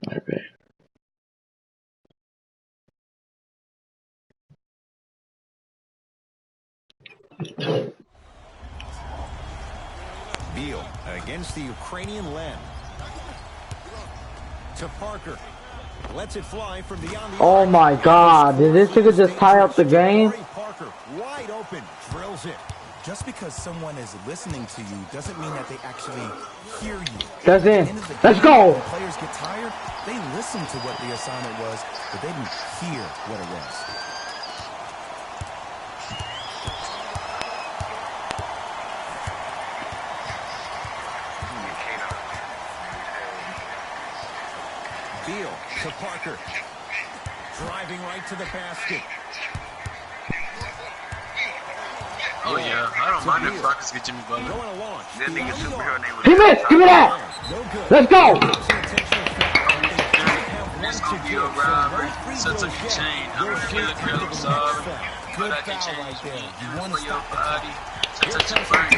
Okay. Beal against the Ukrainian Len. To Parker. Lets it fly from beyond the Oh my God! Did this nigga just tie up the game? Parker wide open, drills it. Just because someone is listening to you doesn't mean that they actually hear you. That's it. Let's go. When players get tired, they listen to what the assignment was, but they didn't hear what it was. Beal to Parker. Driving right to the basket. Oh yeah, I don't mind if Rockets get Jimmy Butler. Going to launch. That nigga's superhero name was Give me that. Let's go. This gonna be a robbery. Such a chain. I'm a killer, girl, I'm sorry. But I can change me. You for your body. Such a brain.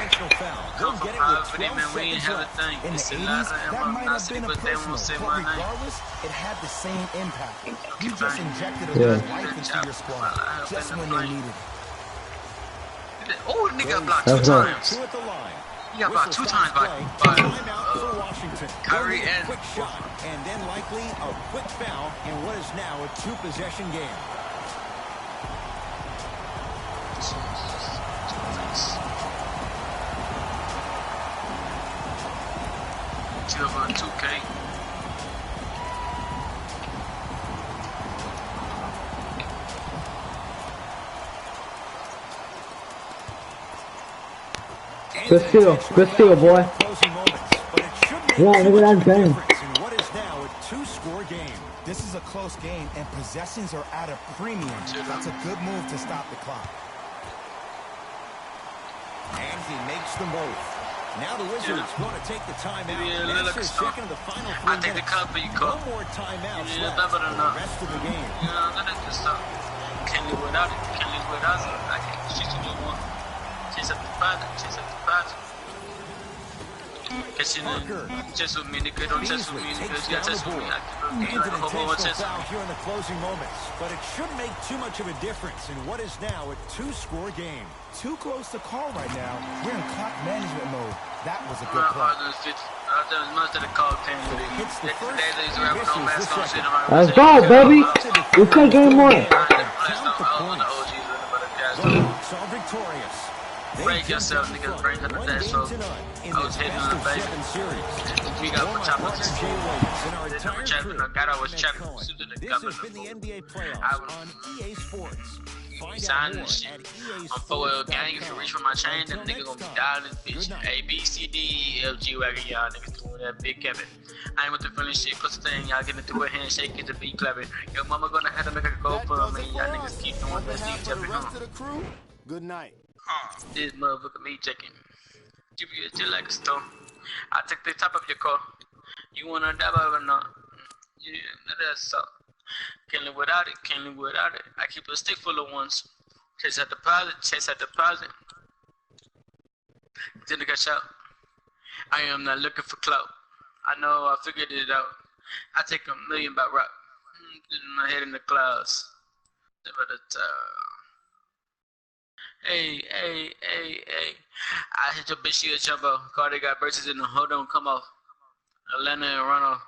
Come from poverty, man, we ain't have a thing. In the It's a 80s, lot that of might have been a but they personal, won't say but my name. regardless, it had the same impact. You just injected a Yeah. little life into your squad, just when they needed it. Oh, the nigga got blocked 2 Let's go. times. Two at the line. He got blocked 2 times by Timeout for Washington. Kyrie Only a and quick shot, and then likely a quick foul in what is now a 2-possession game. Over 2K. Good steal, boy. Yeah, look at that game. What is now a 2-score game. This is a close game, and possessions are at a premium. That's a good move to stop the clock. And he makes the move. Now the Wizards going to take the timeout. That's their second of the final 3 I take the minutes. cup for you, Cole. No more timeouts Yeah, left better for than the that. rest of the game. You know, that is good stuff. Can't live without it. Can't live without it. I can't chase what you want. Chase up the project. Chase up the project. Catching it. Chase with me, nigga. Don't chase with me, nigga. You gotta chase with me. I An keep a whole intentional chase foul with me. here in the closing moments, but it shouldn't make too much of a difference in what is now a 2-score game. Too close to call right now. We're in clock management mode. That was a good Not play. harder than 50. As much that it called pain. Hits the first, Today they's rapping on misses mask the on shit. second. Let's go, baby. We play game 1. Count the points. So victorious. They Break jumped yourself, out nigga. front, Break under 1 that, game so to none in I was this hitting on the best baby. of 7 series. We got For one my chopper. partner Jay Williams and our They never entire champion. crew, I got I was Matt champion. Cohen. Suited the This governor. has been the NBA I playoffs was- on EA Sports. Find out Signing more this shit. at I'm 4L gang. If you reach for my chain, that nigga gonna be dialing this bitch. A, B, C, D, E, F, G, wagon. Y'all niggas doing that big Kevin. I ain't with the feeling shit. Cause the thing, y'all getting through a handshake. Get the beat clapping. Your mama gonna have to make a go for me. Y'all niggas keep doing that deep jumping on. Good night. This motherfucker me checking. Give you a chill like a stone. I take the top of your car. You wanna dab or not? Yeah, that's so. Can't live without it, can't live without it. I keep a stick full of ones. Chase at deposit, chase at deposit. Then I got shot. I am not looking for clout. I know I figured it out. I take $1 million by rock. My head in the clouds. Never the Hey, hey, hey, hey. I hit your bitch, she a jumbo. Cardi got braces in the hold on, come off. Atlanta and Ronald.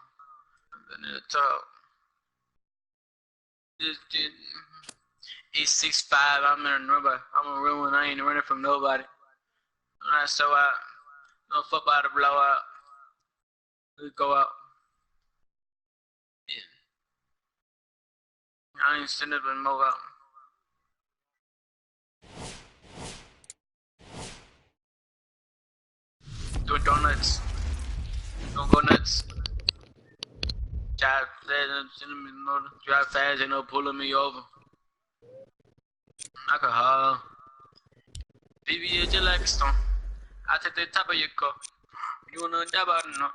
I'm in the top. He's 6'5", I'm in a number. I'm a real one, I ain't running from nobody. I'm not so out. No fuck about to blow out. We go out. Yeah. I ain't sitting up and move out. Do donuts. Don't go nuts. Drive fast, ain't no pulling me over. Alcohol. BBA just like a stone. I take the top of your car. You wanna dab out or not?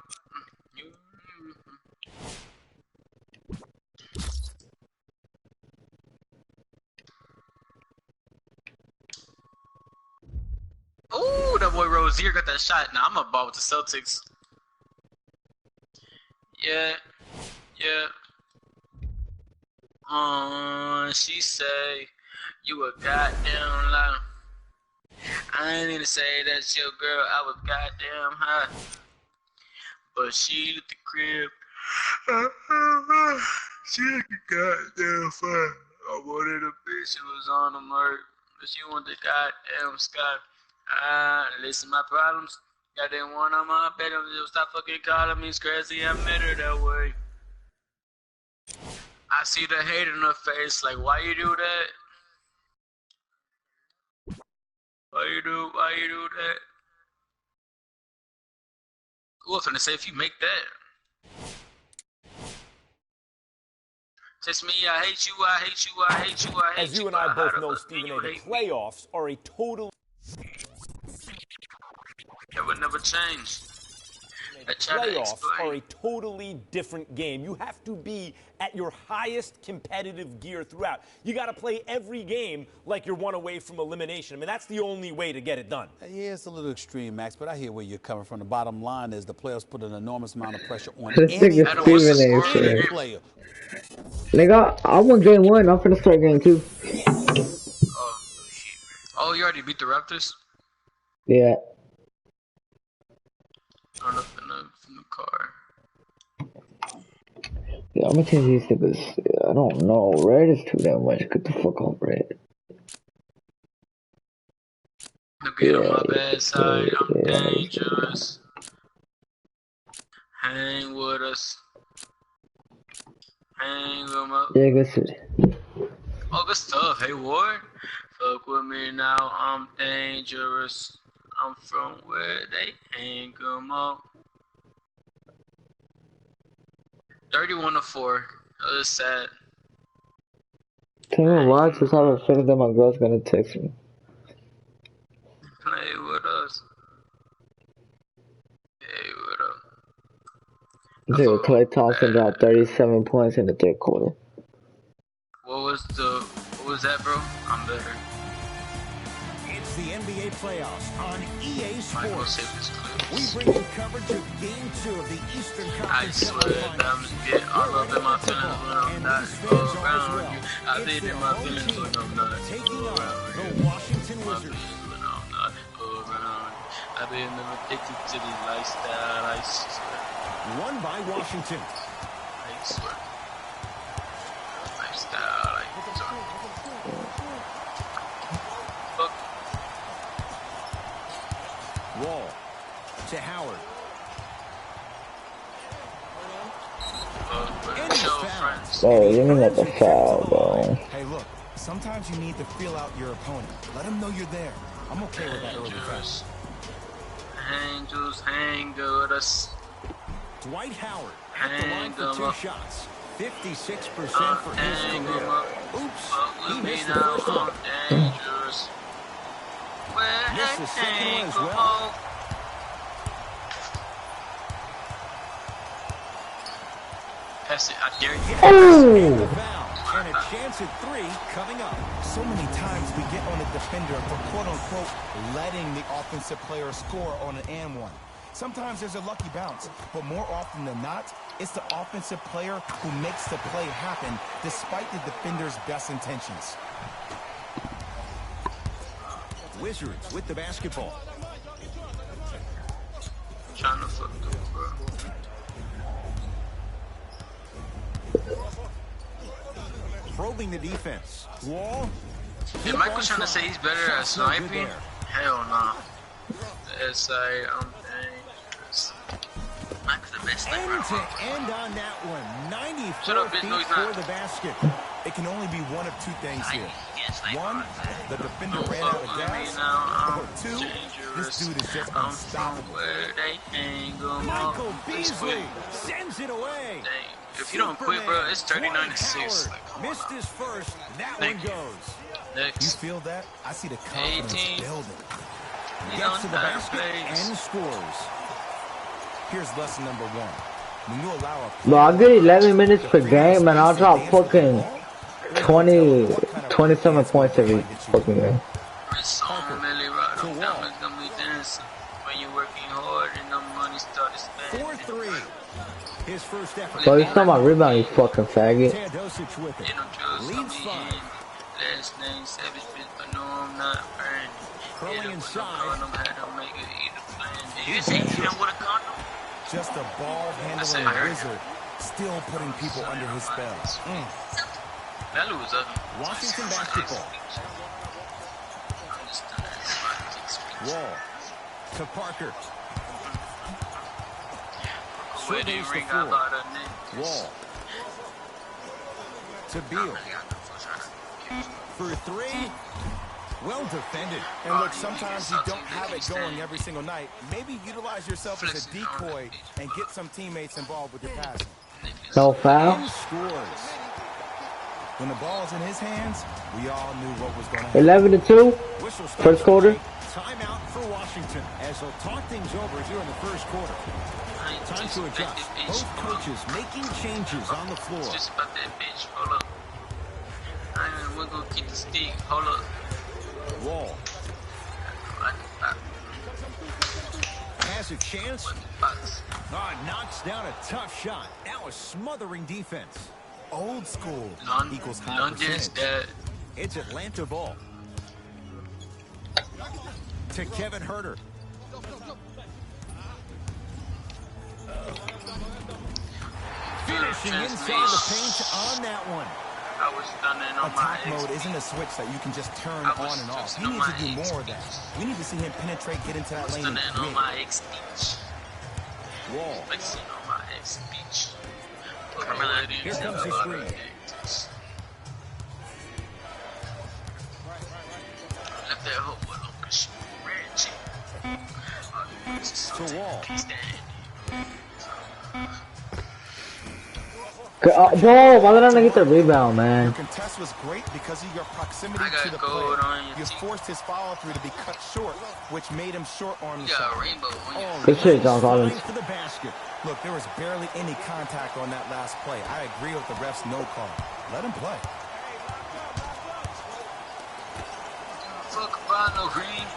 Ooh, that boy Rozier got that shot. Now I'm a ball with the Celtics. Yeah, yeah. She say you a goddamn lie. I ain't even say that's your girl. I was goddamn high, but she lit the crib. She lit the goddamn fire. I wanted a bitch who was on the murk, but she wanted the goddamn sky. Listen, my problems. Goddamn one on my bed. Stop fucking calling me. It's crazy. I met her that way. I see the hate in her face. Like, why you do that? Why you do that? Who was gonna say if you make that? Just me, I hate you, I hate you, I hate you, I hate you. As you and I both know, Stephen A., the playoffs are a total... That would never change. Playoffs are a totally different game. You have to be at your highest competitive gear throughout. You got to play every game like you're one away from elimination. I mean, that's the only way to get it done. Yeah, it's a little extreme, Max, but I hear where you're coming from. The bottom line is the playoffs put an enormous amount of pressure on any player. Nigga, I won game 1. I'm finna start game 2. Oh, you already beat the Raptors? Yeah. Run up in the car. Yeah, I'm gonna change these niggas. I don't know. Red is too damn much. Get the fuck off, Red. Get on my bad side. I'm dangerous. Hang with us. Hang with my. Yeah, good shit. Oh, good stuff. Hey, Ward. Fuck with me now. I'm dangerous. I'm from where they hang 'em up. 31-4. That was sad. Tell me why I just have a feeling that my girl's gonna text me. Play with us. Hey, what up? Dude, Klay Thompson dropped 37 points in the third quarter. What was that, bro? I'm better. It's the NBA playoffs on EA Michael Sports. save this clip. We bring you coverage of Game 2 of the Eastern I Conference swear that I'm just get all up in my feelings when I'm not around you. I did in my feelings when I'm not taking on around the you. Washington My Wizards. feelings when I'm not around you. I've been addicted to the lifestyle, I swear. Won by Washington. I swear. Lifestyle, I swear. Fuck. Wall to Howard. And he's fouled. Oh, you mean like a foul, bro. Hey, look. Sometimes you need to feel out your opponent. Let them know you're there. I'm okay with that early foul. Angels hang with us. Dwight Howard at the line for 2 shots. 56% for his career. Oops, he missed the first one. Dangerous. Missed the second one as well. Pass it, I dare you. Oh! And a chance at 3 coming up. So many times we get on a defender for quote-unquote letting the offensive player score on an and one. Sometimes there's a lucky bounce, but more often than not, it's the offensive player who makes the play happen despite the defender's best intentions. Wizards with the basketball. Trying to fuck them, bro. Probing the defense. Wall. Is Michael trying to say he's better at sniping? Hell no. The SI, I'm dangerous. Michael's the best sniper. And to end on that one, 94 Shut up, bitch. feet No, he's for not. the basket. It can only be one of 2 things here. One, the defender ran out of gas. Or 2, this dude is just unstoppable. Michael Beasley sends it away. Dang. If you don't quit, bro, it's 39-6. Like, come missed on his first. That Thank one you. goes. Next. You feel that? I see the confidence 18. building. He's Gets on to the third basket place. and scores. Here's lesson number 1. When you allow a Bro, I'll get 11 minutes per game and I'll drop fucking 27 points every fucking game. It's on Millie Rock. Diamonds gonna be dancing. when you're working hard and the money started spending. 4-3. His first effort. So he's talking about rebound, you fucking faggot. Teodosic with it. They don't trust Leads me five. in. Last name Savage, bitch, but no, I'm not burning. Curling inside. Condom, had to make it either plan. Did you say hit him with a condom? Just a ball-handling wizard, still putting people under his spell. That was ugly. Washington basketball. Wall to Parker. Where they Surveys ring the out floor. about her name. Wall to Beal. For three. Well defended. And look, sometimes you don't have it going every single night. Maybe utilize yourself as a decoy and get some teammates involved with your passing. No foul. He scores. When the ball's in his hands, we all knew what was going to happen. 11-2. Whistle stops First quarter. Timeout for Washington as they'll talk things over here in the first quarter. Time to adjust. Both coaches making changes on the floor. Just about that bitch. Hold up. We're gonna keep the stick. Hold up. Wall has a chance. Knocks down a tough shot. Now a smothering defense. Old school equals high London's percentage. that. It's Atlanta ball. To Kevin Huerter. Finishing inside the paint on that one. I was stunning on my Attack mode isn't a switch that you can just turn on and off. He needs to do more of that. We need to see him penetrate, get into that lane, and stunning on create. my ex beach. Wall. Flexing on my ex beach. Here comes the screen. Left that hope with Uncle Reggie. To Wall. Bro, why did I not get the rebound, man? Your contest was great because of your proximity I got to the gold player. on your You team. forced his follow-through to be cut short, which made him short-arm You the got a shot. rainbow on you. Oh, Good shit, John Collins. flying for the basket. Look, there was barely any contact on that last play. I agree with the ref's no call. Let him play. Fuck Ronald Green.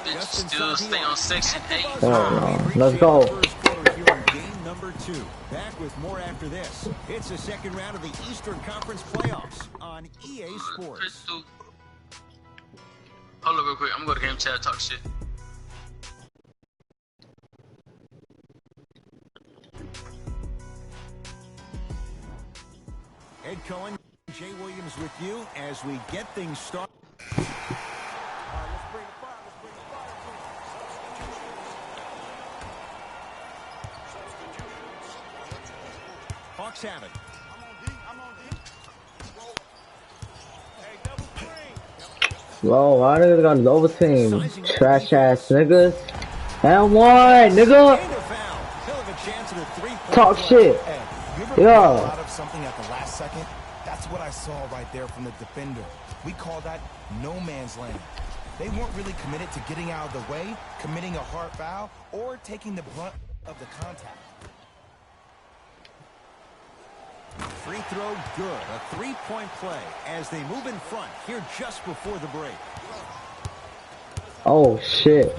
Bitch, still stay on section 8. Oh, no. Let's go. First quarter here in game number 2. Back with more after this. It's the second round of the Eastern Conference playoffs on EA Sports. Crystal. Hold up real quick. I'm gonna go to game chat, talk shit. Ed Cohen, Jay Williams with you as we get things started. Hawks have it. Bro, why niggas got double team? Trash ass niggas. And one, nigga. And a foul. He'll have a chance at a three-point Talk play. shit. Hey, you ever Yeah. pull out of something at the last second? That's what I saw right there from the defender. We call that no man's land. They weren't really committed to getting out of the way, committing a hard foul, or taking the brunt of the contact. Free throw good. A three-point play as they move in front here just before the break. Oh shit.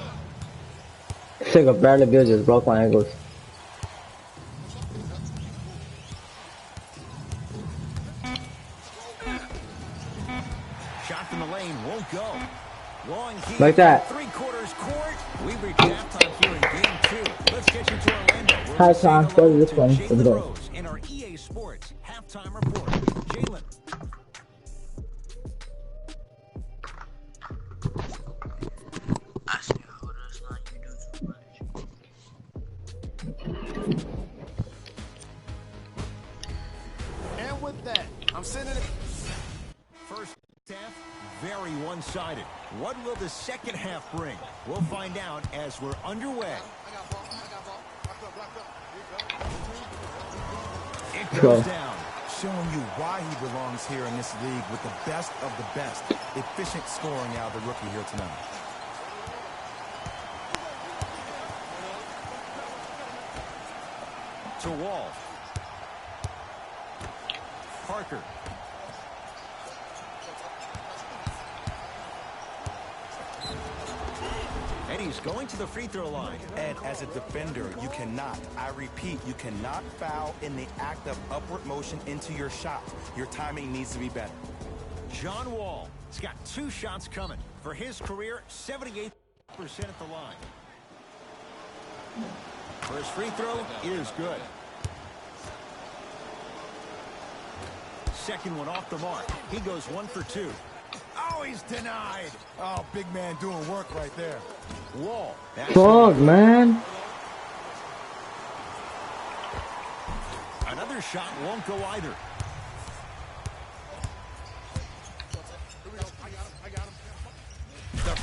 This nigga Bradley Beal just broke my ankles. Shot from the lane won't go. Long heat Like that. Three-quarters court. We've reached halftime here in game 2. Let's get you to Orlando. where we Halftime, say go hello to this to one. Jalen Let's go. Rose in our EA Sports halftime report. Jalen. I see how that's not you do too much. And with that, I'm sending it. First half, very one-sided. What will the second half bring? We'll find out as we're underway. It Go. goes down. Showing you why he belongs here in this league with the best of the best. Efficient scoring out of the rookie here tonight. To Wall. Parker. He's going to the free throw line. Ed, as a defender, you cannot, I repeat, you cannot foul in the act of upward motion into your shot. Your timing needs to be better. John Wall has got 2 shots coming. For his career, 78% at the line. First free throw is good. Second one off the mark. He goes 1 for 2. Oh, he's denied. Oh, big man doing work right there. Wall. Fuck, man. Another shot won't go either.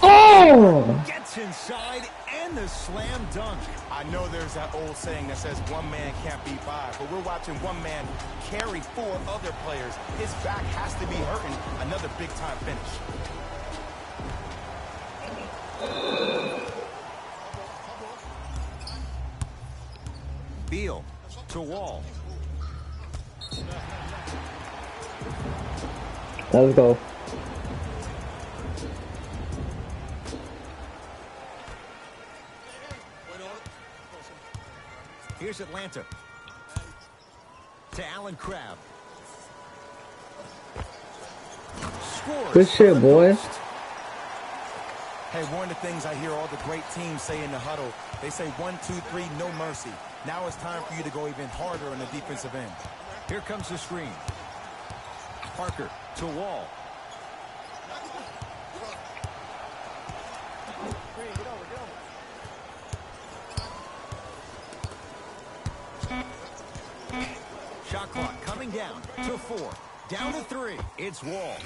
Oh! Gets inside and the slam dunk. I know there's that old saying that says one man can't beat 5, but we're watching one man carry 4 other players. His back has to be hurting. Another big-time finish. Beal to Wall. Let's go. Here's Atlanta. To Allen Crabbe. Scores. Good shit, boy. Hey, one of the things I hear all the great teams say in the huddle, they say 1, 2, 3, no mercy. Now it's time for you to go even harder on the defensive end. Here comes the screen. Parker to Wall. Shot clock coming down to 4. Down to 3. It's Wall.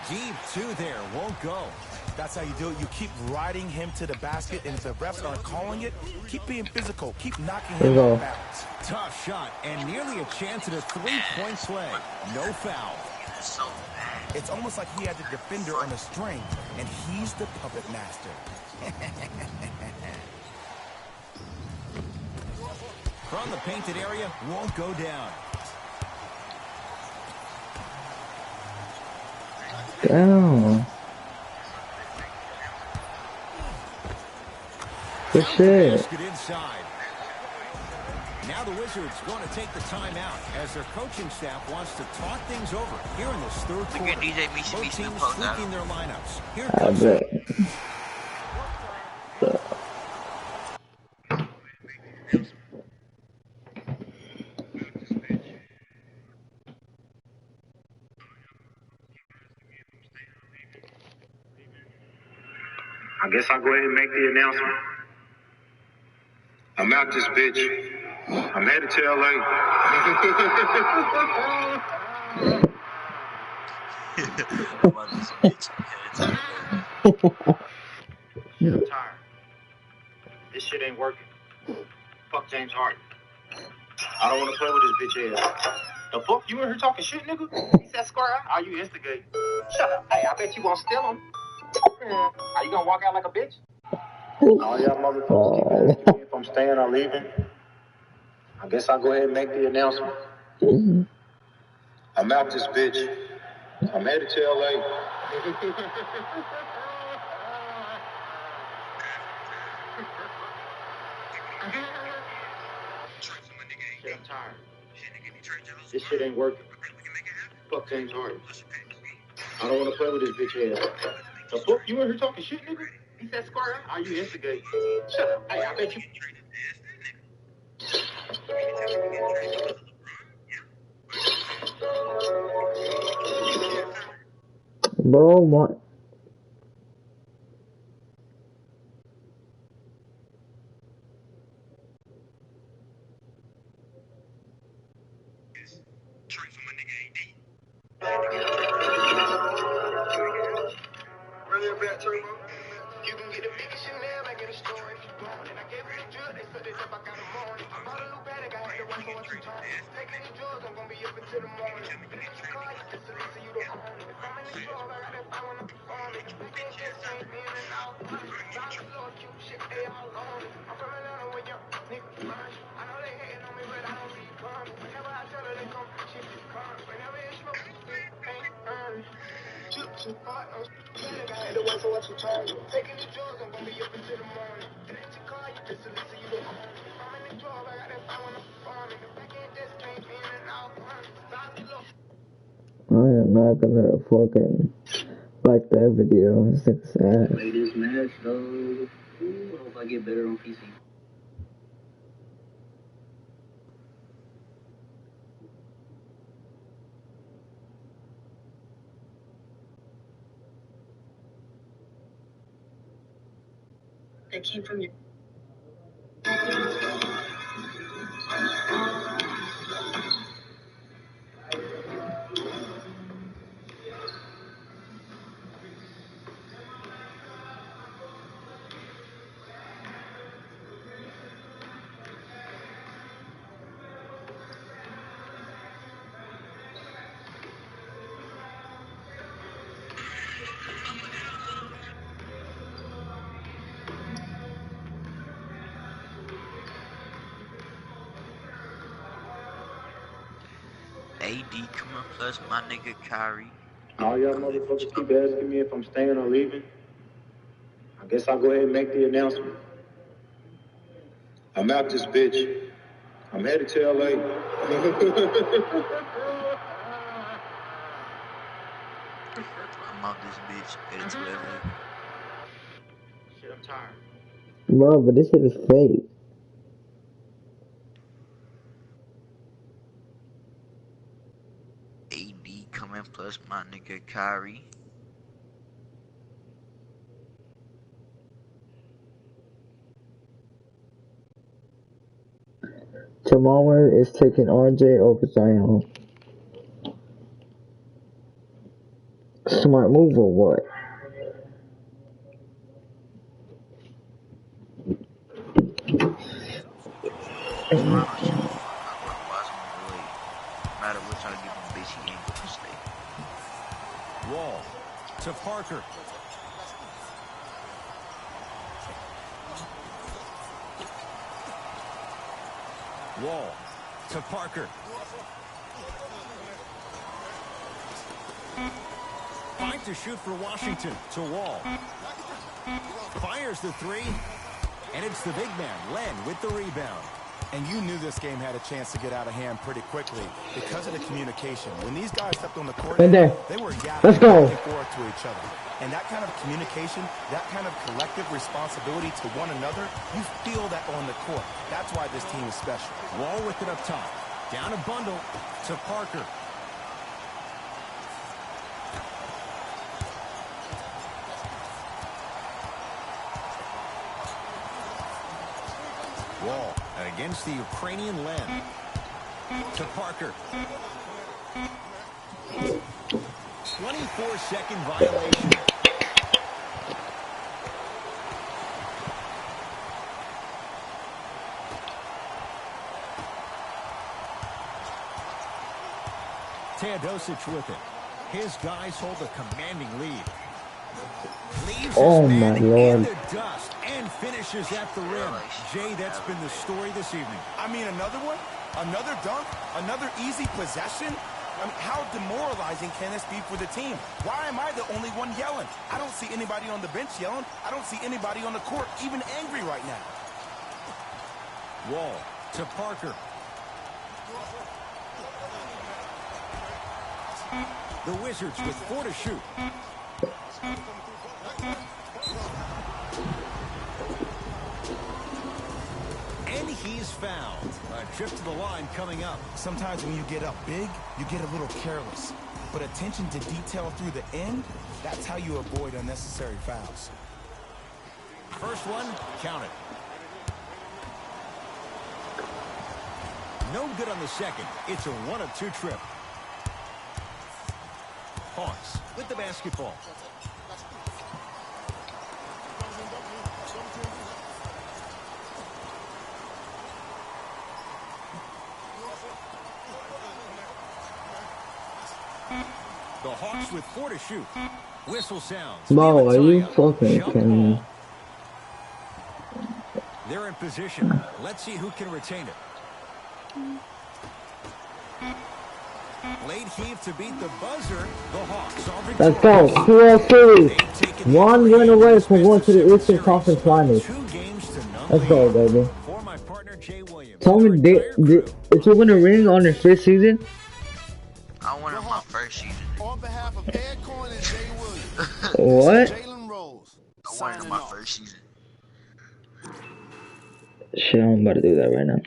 Deep 2 there. Won't go. That's how you do it. You keep riding him to the basket, and if the refs aren't calling it, keep being physical. Keep knocking him out of bounds. Tough shot, and nearly a chance at a 3-point play. No foul. It's almost like he had the defender on a string, and he's the puppet master. From the painted area, won't go down. Damn. Good shit. Basket inside. Now the Wizards going to take the timeout as their coaching staff wants to talk things over here in this third quarter. Both teams tweaking their lineups. Here I comes bet. I guess I'll go ahead and make the announcement. I'm out this bitch. I'm headed to LA. I'm tired. This shit ain't working. Fuck James Harden. I don't want to play with this bitch ass. The fuck? You in here talking shit, nigga? He said square out. Are you instigating? Shut up. Hey, I bet you won't steal him. Are you gonna walk out like a bitch? All y'all motherfuckers keep asking me if I'm staying or leaving. I guess I'll go ahead and make the announcement. I'm out this bitch. I'm headed to LA. Shit, I'm tired. This shit ain't working. Fuck James Harden. I don't want to play with this bitch ass. The fuck? You in here talking shit, nigga? He said square out. Are you instigating? Shut up. Hey, I bet you. Bro, what? You can get the biggest Chanel, I get a store if you want. And I gave her the drill, they said it up, I got a morning. I bought a new bag, I had to work for 2 times. Taking the drugs, I'm gonna be up until the morning. You don't own it. If I'm in the club, I got that phone on the phone. We can't just change me in and out. Bounce floor, cute shit, they all on it. I'm from Atlanta with young niggas run. I know they hating on me, but I don't see it coming. Whenever I tell her they come, she just come. Whenever it's smoke, it ain't earned. Chips I am not gonna fucking like that video. It's like sad. Play this match though. I hope I get better on PC. That came from your. AD coming plus my nigga Kyrie. All y'all motherfuckers keep asking me if I'm staying or leaving. I guess I'll go ahead and make the announcement. I'm out this bitch. I'm headed to LA. I'm out this bitch, headed to LA. Shit, I'm tired. Bro, but this shit is fake. AD coming plus my nigga Kyrie. Jamal is taking RJ over Zion. Smart move or what? Wall to Parker. Wall to Parker. Fight to shoot for Washington to Wall. Fires the three. And it's the big man, Len, with the rebound. And you knew this game had a chance to get out of hand pretty quickly because of the communication. When these guys stepped on the court, right there. They were yapping Let's go. back and forth to each other. And that kind of communication, that kind of collective responsibility to one another, you feel that on the court. That's why this team is special. Wall with it up top. Down a bundle to Parker. Wall against the Ukrainian Len. To Parker. 24-second violation. Teodosic with it. His guys hold a commanding lead. Leaves Oh his my man in Lord. the dust and finishes at the rim. Jay, that's been the story this evening. I mean, another one? Another dunk? Another easy possession? I mean, how demoralizing can this be for the team? Why am I the only one yelling? I don't see anybody on the bench yelling. I don't see anybody on the court even angry right now. Wall to Parker. The Wizards with 4 to shoot. And he's fouled. A trip to the line coming up. Sometimes when you get up big, you get a little careless. But attention to detail through the end, that's how you avoid unnecessary fouls. First one, count it. No good on the second. It's a 1-of-2 trip. Hawks with the basketball. The Hawks with 4 to shoot. Whistle sounds. Mo, are you fucking kidding me? They're in position. Let's see who can retain it. Late heave to beat the buzzer. The Hawks are victorious. Let's go. 2-0 series. 1 win away from going to the Eastern Conference Finals. Let's go, baby. For my partner, Jay Williams. Tell me, did you win a ring on your first season? I won it my first season. On behalf of Ed Cohen and Jay Williams. What? Jalen Rose. I won it in my first season. Shit, I'm about to do that right now.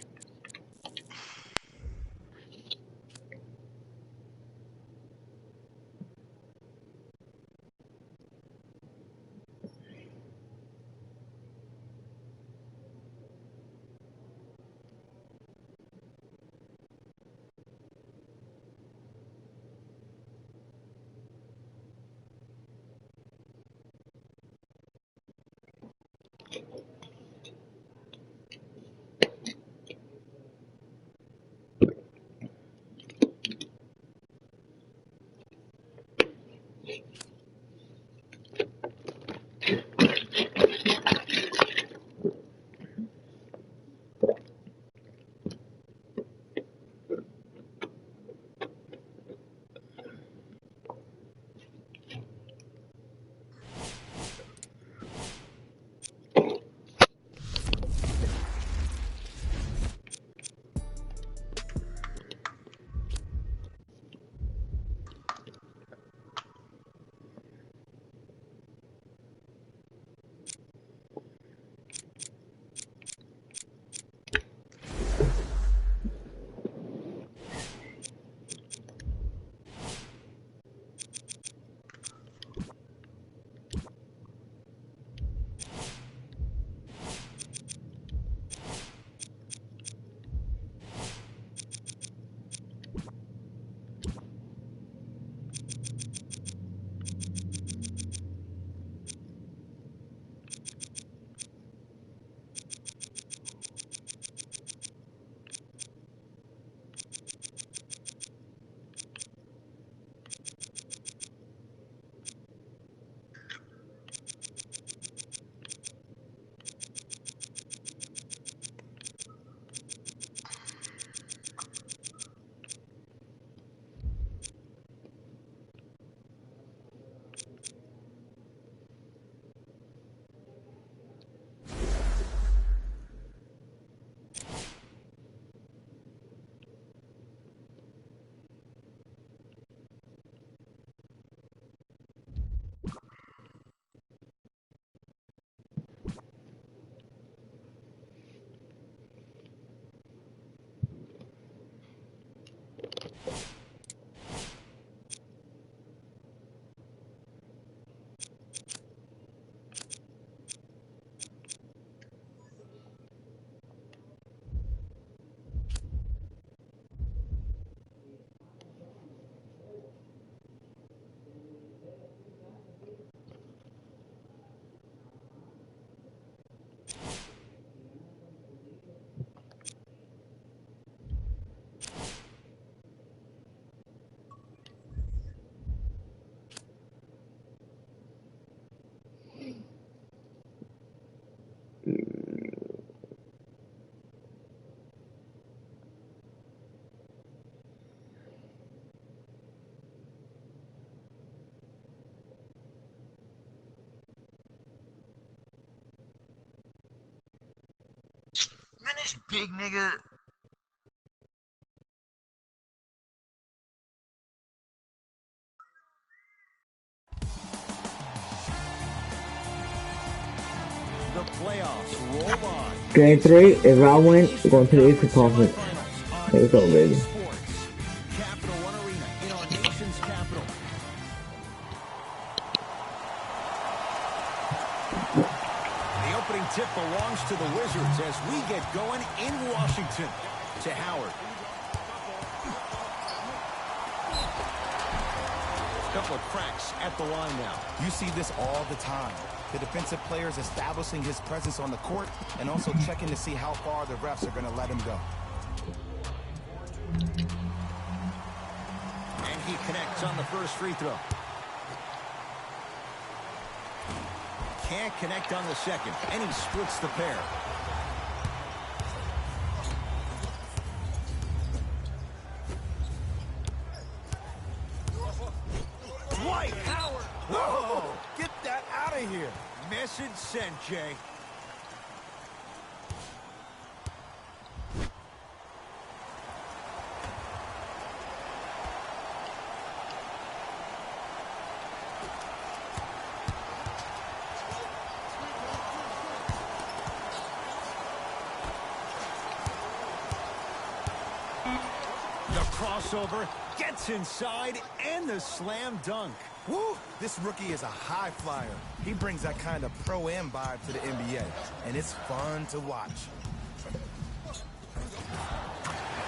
Man, this big nigga. The playoffs roll on. Game 3, if I win, we're going to the Eastern Conference. Let's go, baby. Capital One Arena in our nation's capital. The opening tip belongs to the Wizards as we get going in Washington. To Howard. Couple of cracks at the line now. You see this all the time. The defensive players establishing his presence on the court and also checking to see how far the refs are going to let him go. And he connects on the first free throw. Can't connect on the second, and he splits the pair. Dwight Howard. Whoa, get that out of here. Message sent, Jay. Crossover, gets inside, and the slam dunk. Woo! This rookie is a high flyer. He brings that kind of pro-am vibe to the NBA, and it's fun to watch.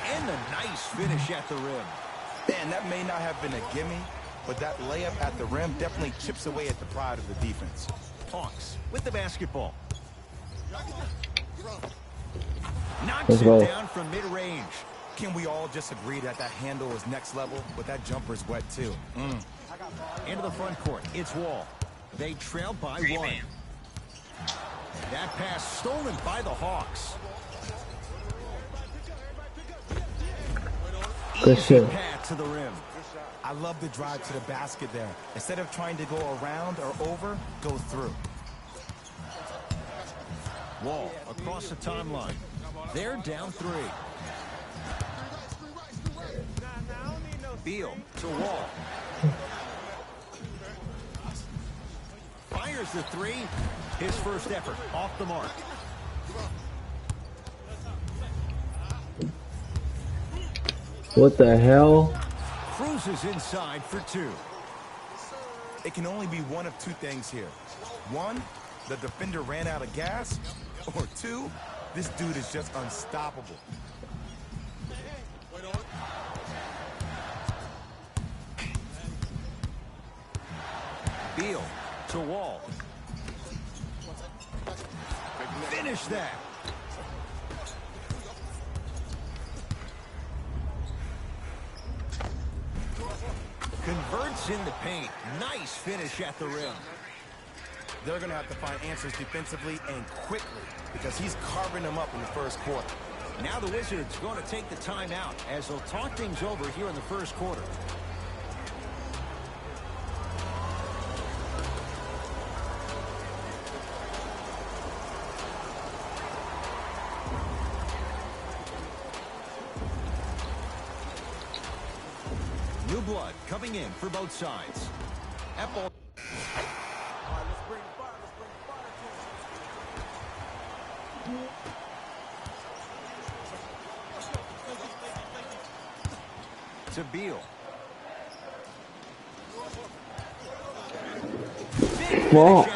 And a nice finish at the rim. Man, that may not have been a gimme, but that layup at the rim definitely chips away at the pride of the defense. Hawks with the basketball. Knocks it down from mid-range. Can we all just agree that that handle is next level, but that jumper's wet too? Into the front court, it's Wall. They trail by one. That pass stolen by the Hawks. Easy pass to the rim. I love the drive to the basket there. Instead of trying to go around or over, go through. Wall across the timeline. They're down 3. Beal to Wall. Fires the 3. His first effort off the mark. What the hell? Cruises inside for 2. It can only be one of 2 things here. 1, the defender ran out of gas. Or 2, this dude is just unstoppable. Beal to Wall. Finish that. Converts in the paint. Nice finish at the rim. They're going to have to find answers defensively and quickly because he's carving them up in the first quarter. Now the Wizards going to take the timeout as they'll talk things over here in the first quarter. New blood coming in for both sides. Apple. To Beal. Whoa.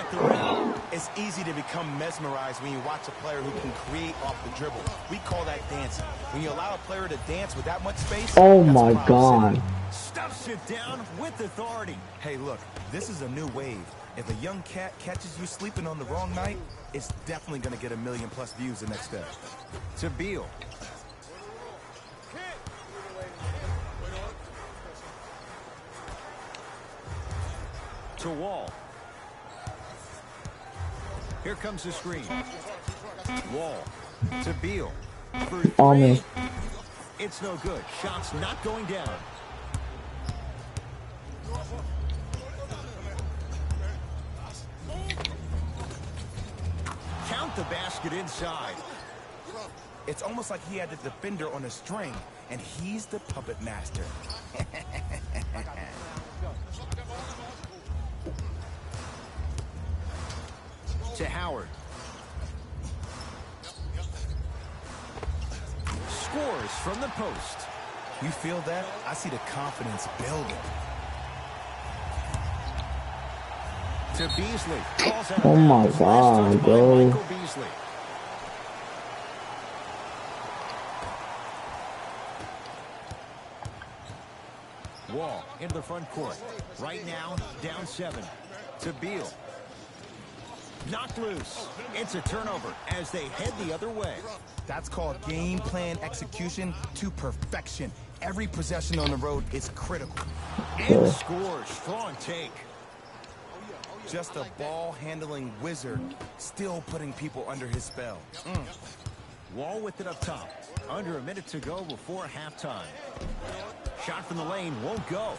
It's easy to become mesmerized when you watch a player who can create off the dribble. We call that dancing. When you allow a player to dance with that much space, oh my God. Stuffs it down with authority. Hey, look, this is a new wave. If a young cat catches you sleeping on the wrong night, it's definitely going to get 1 million+ views the next day. To Beal. To Wall. Here comes the screen. Wall to Beal. On me. It's no good. Shots not going down. Count the basket inside. It's almost like he had the defender on a string, and he's the puppet master. To Howard. Scores from the post. You feel that? I see the confidence building. To Beasley. Calls out oh my God, bro. Michael Beasley. Wall into the front court. Right now, down 7. To Beal. Knocked loose. It's a turnover as they head the other way. That's called game plan execution to perfection. Every possession on the road is critical. And scores. Strong take. Just a ball-handling wizard, still putting people under his spell. Wall with it up top. Under a minute to go before halftime. Shot from the lane won't go.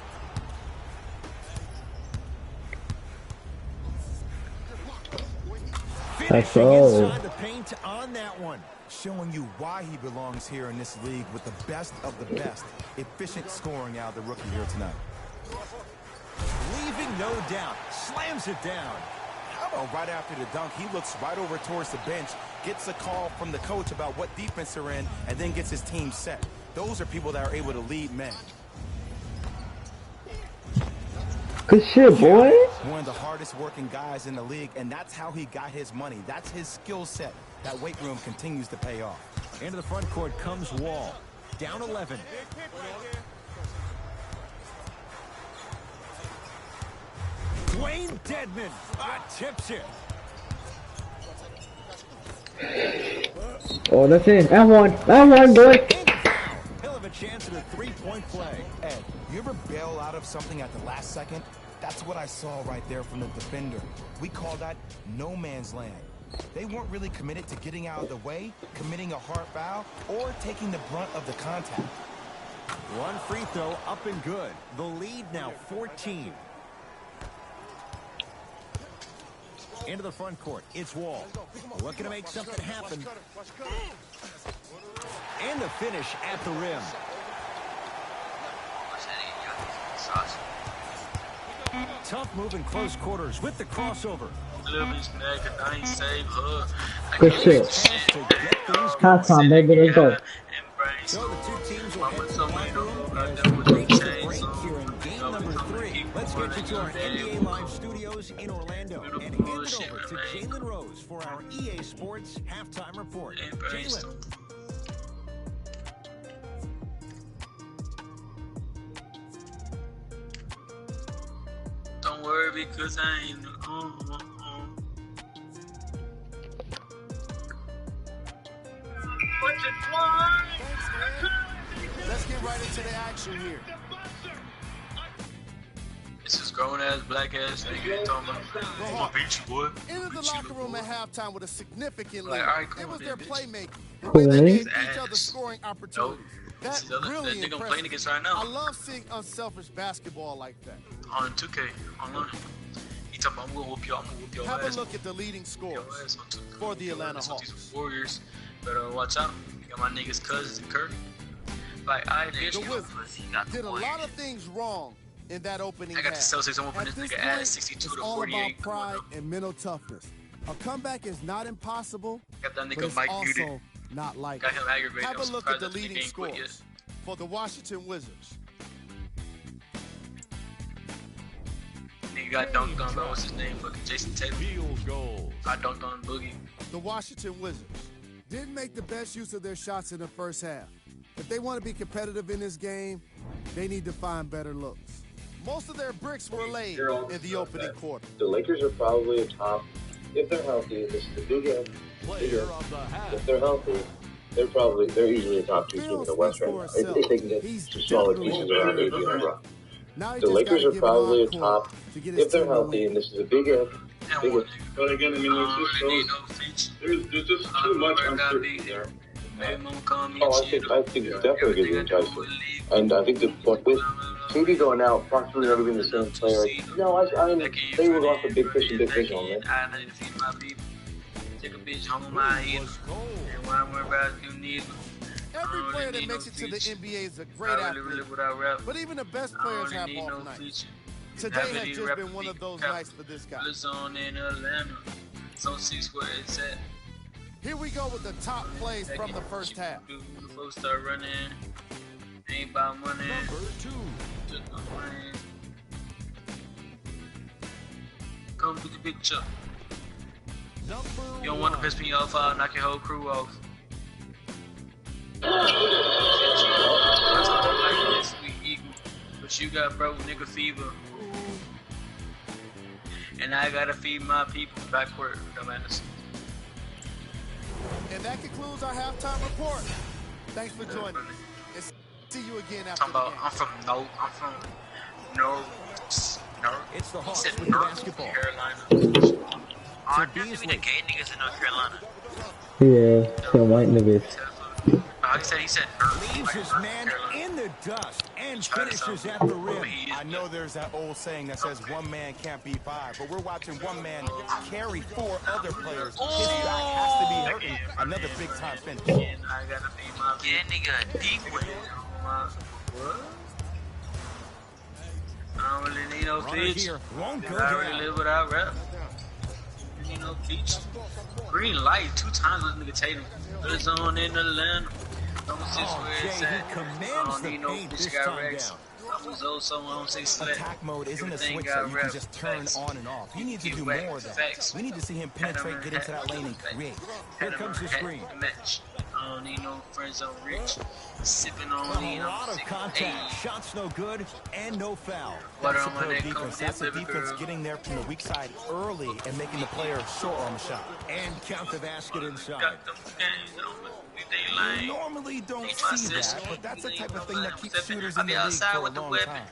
Finishing inside the paint on that one. Showing you why he belongs here in this league with the best of the best. Efficient scoring out of the rookie here tonight. Leaving no doubt. Slams it down. How about right after the dunk, he looks right over towards the bench, gets a call from the coach about what defense they're in, and then gets his team set. Those are people that are able to lead men. Good shit, boy. One of the hardest working guys in the league, and that's how he got his money. That's his skill set. That weight room continues to pay off. Into the front court comes Wall. Down 11. Dwayne Dedmon tips it. Oh, that's it. F1, boy. He'll have a chance at a three-point play. Ed, you ever bail out of something at the last second? That's what I saw right there from the defender. We call that no man's land. They weren't really committed to getting out of the way, committing a hard foul, or taking the brunt of the contact. One free throw up and good. The lead now 14. Into the front court. It's Wall. Looking to make something happen. And the finish at the rim. Tough move in close quarters with the crossover. Good shit. Halftime, baby. Let's go. So the two teams will head to the locker room as we reach the break here in game number 3. Let's get you to our NBA Live studios in Orlando and hand it over to Jalen Rose for our EA Sports halftime report. Jalen. Don't worry because I ain't. Let's get right into the action here. This is grown ass, black ass nigga talking about, I'm gonna beat you, boy. Entered the locker room at halftime with a significant lead. Like, all right, It was their playmaking. The Cool, way they man. gave each other scoring opportunities. That's really nigga I'm impressive. playing against right now. I love seeing unselfish basketball like that. On 2K, online. He talking about, I'm gonna whoop your Have ass. a look at the leading scores for the Atlanta Hawks. Warriors. Better watch out. You got my niggas Cousins and Curry. Like, I bitch. The Wizards did a lot of things wrong in that opening I got half. the Celtics. I'm gonna put At this this nigga ass point, 62 it's to all 48. about pride and mental toughness. A comeback is not impossible, Got that but nigga it's Mike also muted. not likely. Got him aggravated. Have I'm a look surprised at the that leading game quit yet. scores for the Washington Wizards. Nigga got dunked on, bro. What's his name? Fucking Jason Tatum. Field goal. I dunked on Boogie. The Washington Wizards didn't make the best use of their shots in the first half. If they want to be competitive in this game, they need to find better looks. Most of their bricks were laid in the opening quarter. The Lakers are probably a top, if they're healthy. This is the big end. If they're healthy, they're easily a top 2 team in the West right now. If they can get some solid pieces around AD and LeBron. The Lakers are probably a top, if they're healthy, and this is a big end. But again, I mean, there's just too much uncertainty there. Oh, I think it's definitely going to be enticing. And I think with KD going out, possibly not even the same player. No, they were off the big fish and big fish on that. I need to feed my people. Take a bitch home my head. And when I'm worried about you need. Every player that makes it to the NBA is a great athlete. But even the best players have off nights. Today has just been one of those nights for this guy. On in Atlanta. So 6 where it's at. Here we go with the top plays from the first half. Folks start running. Ain't about money. Number 2. Just no money. Come to the picture. You don't want to piss me off, I'll knock your whole crew off. But you got broke nigga fever. And I gotta feed my people backward, dumbass. And that concludes our halftime report. Thanks for joining us. And see you again after the game. I'm from no. It's the Hawks with basketball. Carolina. There's even the gay niggas in North Carolina. Yeah, some white niggas. He said leaves his man in the dust. And finishes at the rim. I know there's that old saying that says one man can't beat five, but we're watching one man carry 4 other players. His back has to be hurting. Another big time finish. I gotta be my nigga deep with it. What? I don't really need no features. I already live without rep. You need no features. Green light 2 times with nigga Tatum. Put his on in Atlanta. Don't sit where it's at. I don't need no bitch got Rex. I was also on 6 slap. Attack mode isn't a switch that you can just turn on and off. He needs to do more of that. We need to see him penetrate, get into that lane, and create. Here comes the screen. I don't need no friends on rich. Sipping on me. A lot of contact. Shots no good and no foul. That's superb defense. That's the defense getting there from the weak side early and making the player short on the shot. And count the basket inside. You normally don't see that, but that's the type of thing that keeps shooters in the league for a long time.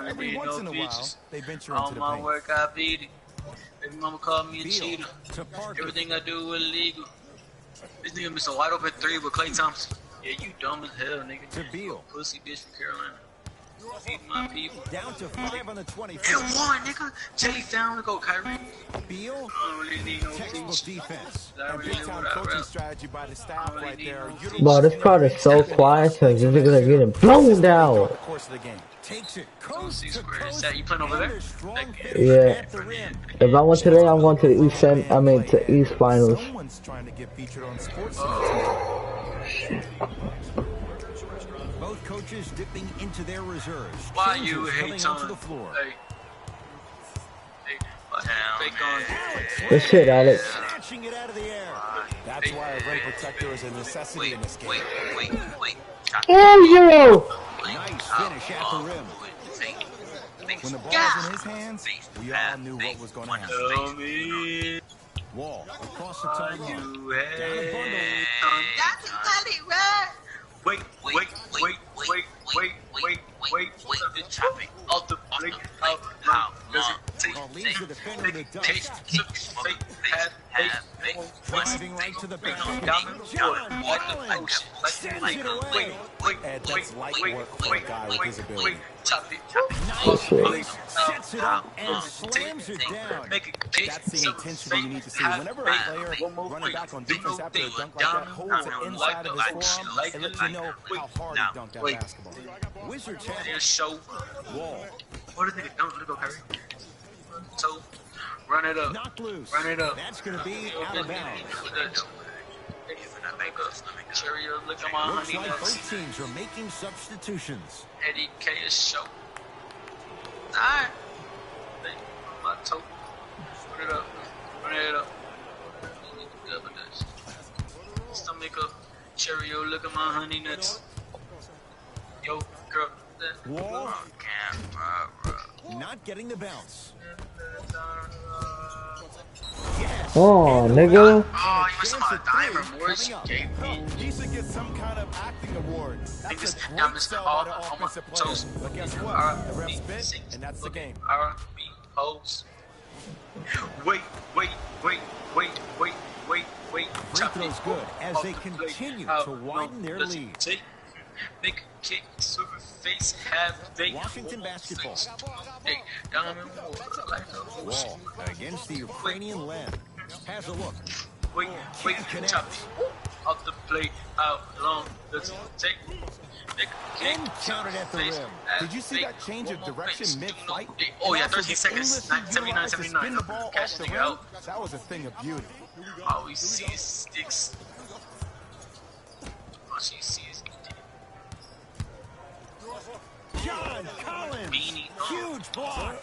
Every once in a while, they venture into the paint. All my work, I beat it. Baby mama called me a cheater. Everything I do illegal. This nigga missed a wide open 3 with Klay Thompson. Yeah, you dumb as hell, nigga. To Beal. Pussy bitch from Carolina. Feed my people. Down to 5 on the 24. And 1, nigga. Chase down to go, Kyrie. Beal. I don't really need no textbook defense. And big time coaching strategy by the staff right there. Bro, this crowd is so quiet, so this niggas are getting blown down. Takes it coast to coast. You playing over there? Yeah. If I went today, I'm going to the East End. I mean, to East Finals. Someone's trying to get featured on Sports. Both coaches dipping into their reserves. Why you hate on the floor? Good shit, Alex. Snatching it out of the air. That's why a rim protector is a necessity in this game. Oh, yo! Nice finish at the rim. When the ball was in his hands, we all knew what was going to happen. Wall across the timeline. Wait. Chopping off the plate. How long? Leads the defender to dust. Driving right to the basket. And that's light work for a guy with his ability. Sets it up and slams it down. That's the intensity you need to see. Whenever a player running back on defense after a dunk like that holds it inside of his forearm, it lets you know how hard he dunked that basketball. Wizards have a show. Wall. What do they don't let it go, Harry? So, run it up. Knocked loose. Run it up. That's going to be out of bounds. Cheerios, look at my Looks honey like nuts. both teams are making substitutions. Eddie K is show. Alright. My toe. Run it up. Run it up. Stomach up. Cheerio, look at my honey nuts. Yo, girl. Wall. Not getting the bounce. Yes. Oh, nigga. Oh, you missed my diamond, Morris. He should get some kind of acting award. That's a great sell by the offensive players. But guess what? The refs spit, and that's the game. R&B hoes. Wait. Free throws good as they continue to widen their lead. Make a kick, super face, have fake. Washington basketball. Hey, diamond like a Wall against the Ukrainian led. Has a look. Wait, chop it. Off the plate, out long, let's take. And counted at the rim. Did you see that change of direction mid-flight? Oh yeah, 13 seconds, 79. Catch the nigga out. That was a thing of beauty. All we see is sticks. All she sees is John Collins. Huge block.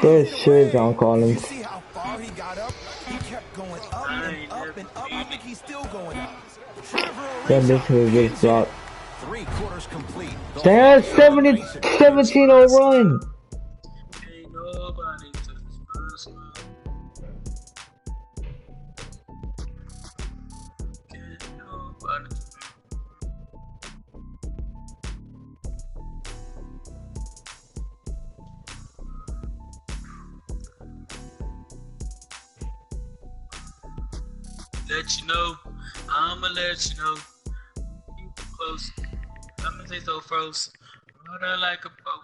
Good shit, John Collins. You see how far he got up? He kept going up and up and up. I think he's still going up. Then this is a big block. 3 quarters complete. Damn, 17-0 run. ain't nobody touch my smile. Can't nobody. Let you know, I'ma let you know. Keep close. I'ma say so froze. What I like about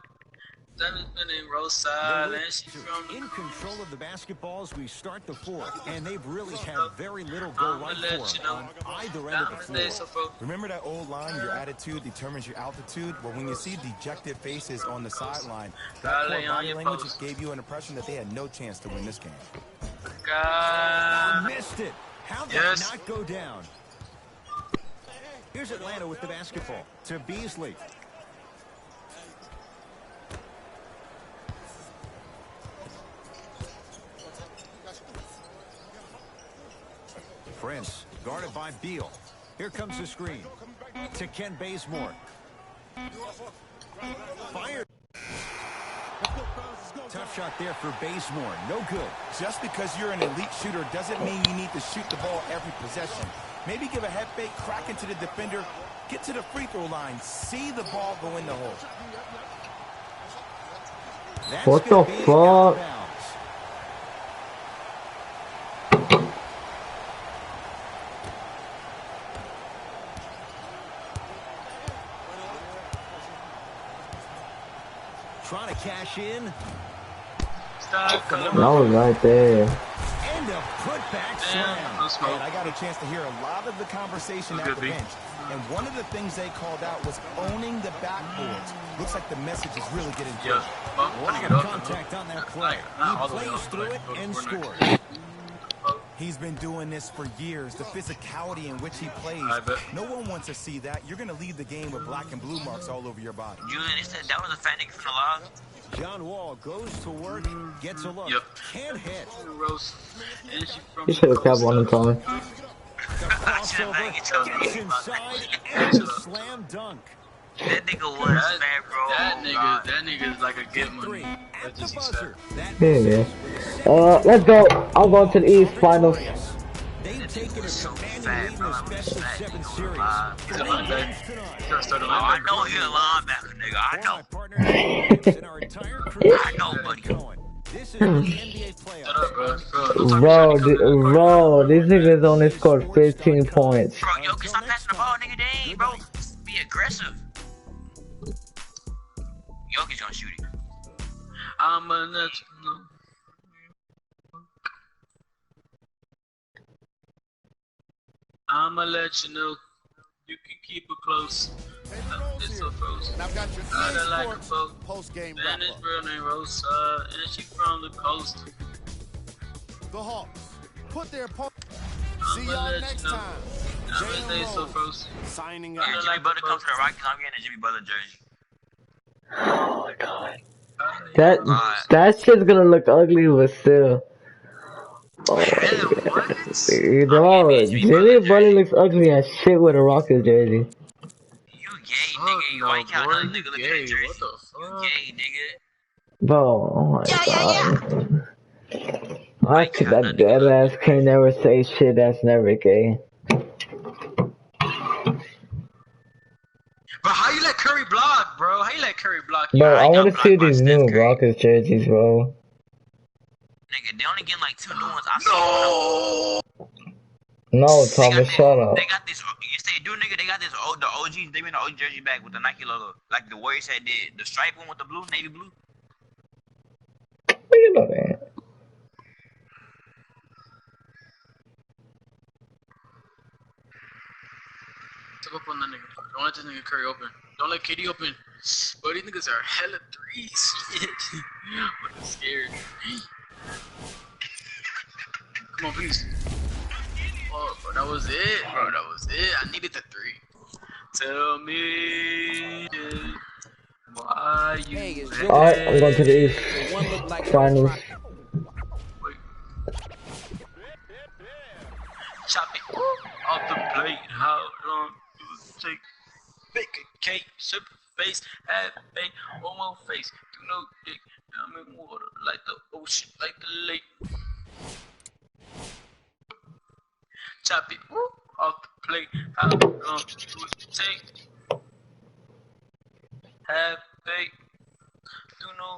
in control of the basketballs, we start the fourth, and they've really had very little go right for them on either end of the floor. Remember that old line, your attitude determines your altitude? Well, when you see dejected faces on the sideline, that poor body language gave you an impression that they had no chance to win this game. Missed it. How did that not go down? Here's Atlanta with the basketball to Beasley. Prince, guarded by Beal. Here comes the screen to Ken Bazemore. Fired. Tough shot there for Bazemore. No good. Just because you're an elite shooter doesn't mean you need to shoot the ball every possession. Maybe give a head fake, crack into the defender, get to the free throw line, see the ball go in the hole. That's what the fuck? Trying to cash in. That was right there. And a putback slam. And I got a chance to hear a lot of the conversation at the bench. And one of the things they called out was owning the backboards. Looks like the message is really getting through. A lot of contact on that play. He plays through it and scores. He's been doing this for years. The physicality in which he plays. No one wants to see that. You're going to leave the game with black and blue marks all over your body. Julian, that was a fat nigga from the log. John Wall goes to work, gets a look. Can't hit. You should have kept one in time. Crossover, gets inside, and a slam dunk. That nigga was fat, bro. That nigga is like a get money. At the buzzer. Yeah. Let's go. I'm going to the East Finals. They've taken a commanding lead in this best of 7 series. I know he's a linebacker, nigga. I know, buddy. This is the NBA playoffs. Bro, these niggas only scored 15 points. Bro, yo, can stop passing the ball, nigga. Dang, bro. Be aggressive. Jokic gonna shoot it. I'ma let you know. I'ma let you know. You can keep it close. It's so close. And I've got your post-game wrap-up. And his real name Rosa, and she from the coast. The Hawks put their opponent. See y'all next time. Jalen Rose signing up. Jimmy Butler comes to the Rockets. I'm getting a Jimmy Butler jersey. Oh my god. That shit's gonna look ugly, but still. Oh my god. Bro, Jimmy Butler looks ugly as shit with a Rockets jersey. You gay, nigga. You ain't count another nigga looking at a jersey. You gay, nigga. Bro, oh my god. That dead ass can never say shit that's never gay. Bro, how you let Curry block, bro? How you let Curry block you? Bro, I want to see these new Rockets jerseys, bro. Nigga, they only get like 2 new ones. I saw No, Thomas, shut up. They got this. Yes, they do, nigga. They got this. The OGs. They bring the OG jersey back with the Nike logo, like the Warriors had did. The stripe one with the blue, navy blue. You know that. Up on that nigga. Don't let this nigga Curry open. Don't let KD open. Bro, these niggas are hella threes. I'm scared. Come on, please. Oh, bro, that was it. Bro, that was it. I needed the 3. Tell me why you. Alright, I'm going to the East Finals. Wait. Chop it off the plate. How long? Take bake a cake, super face, have bake, one more face, do no dick, I'm in water, like the ocean, like the lake. Chop it off the plate, how long do it take? Have bake, do no,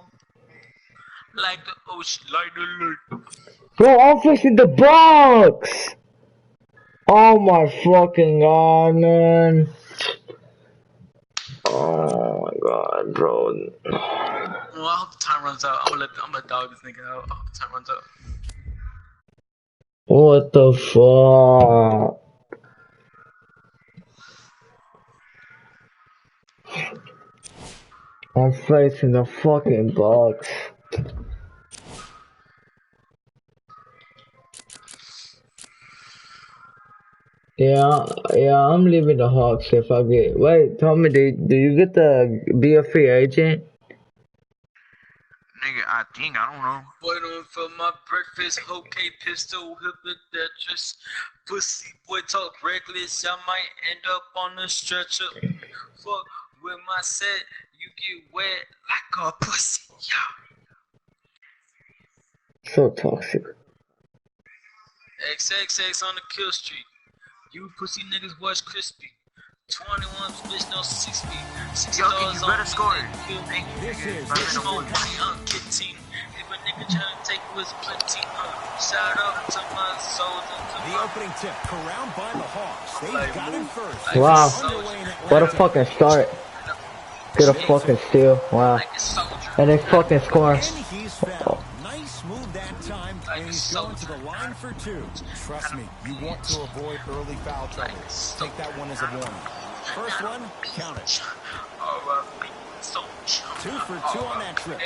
like the ocean, like the lake. Bro, I'm fixing the box! Oh my fucking god, man. Oh my god. god, bro. Well, I hope the time runs out. I'm gonna dog this nigga out. I hope the time runs out. What the fuck? I'm facing the fucking Bucks. Yeah, I'm leaving the Hawks if I get. Wait, tell me, do you get to be a free agent? Nigga, I think, I don't know. Boy, don't for my breakfast, okay, pistol, hip that dress. Pussy boy talk reckless, I might end up on the stretcher. Fuck with my set, you get wet like a pussy, yeah. So toxic. XXX on the kill street. You pussy niggas watch crispy. 21 bitch no 60. $6 you better score it. This is smoke money on kitty. If a nigga tryna take with plenty, shout out to my soldiers. The opening tip, Corral by the Hawks. They got him first. Wow, what a fucking start. Get a fucking steal. Wow, and they fucking score. And he's fouled. Nice move that time, and he's going to the line for 2. Trust me, you want to avoid early foul trouble. Take that one as a warning. First one, count it. 2 for 2 on that trip.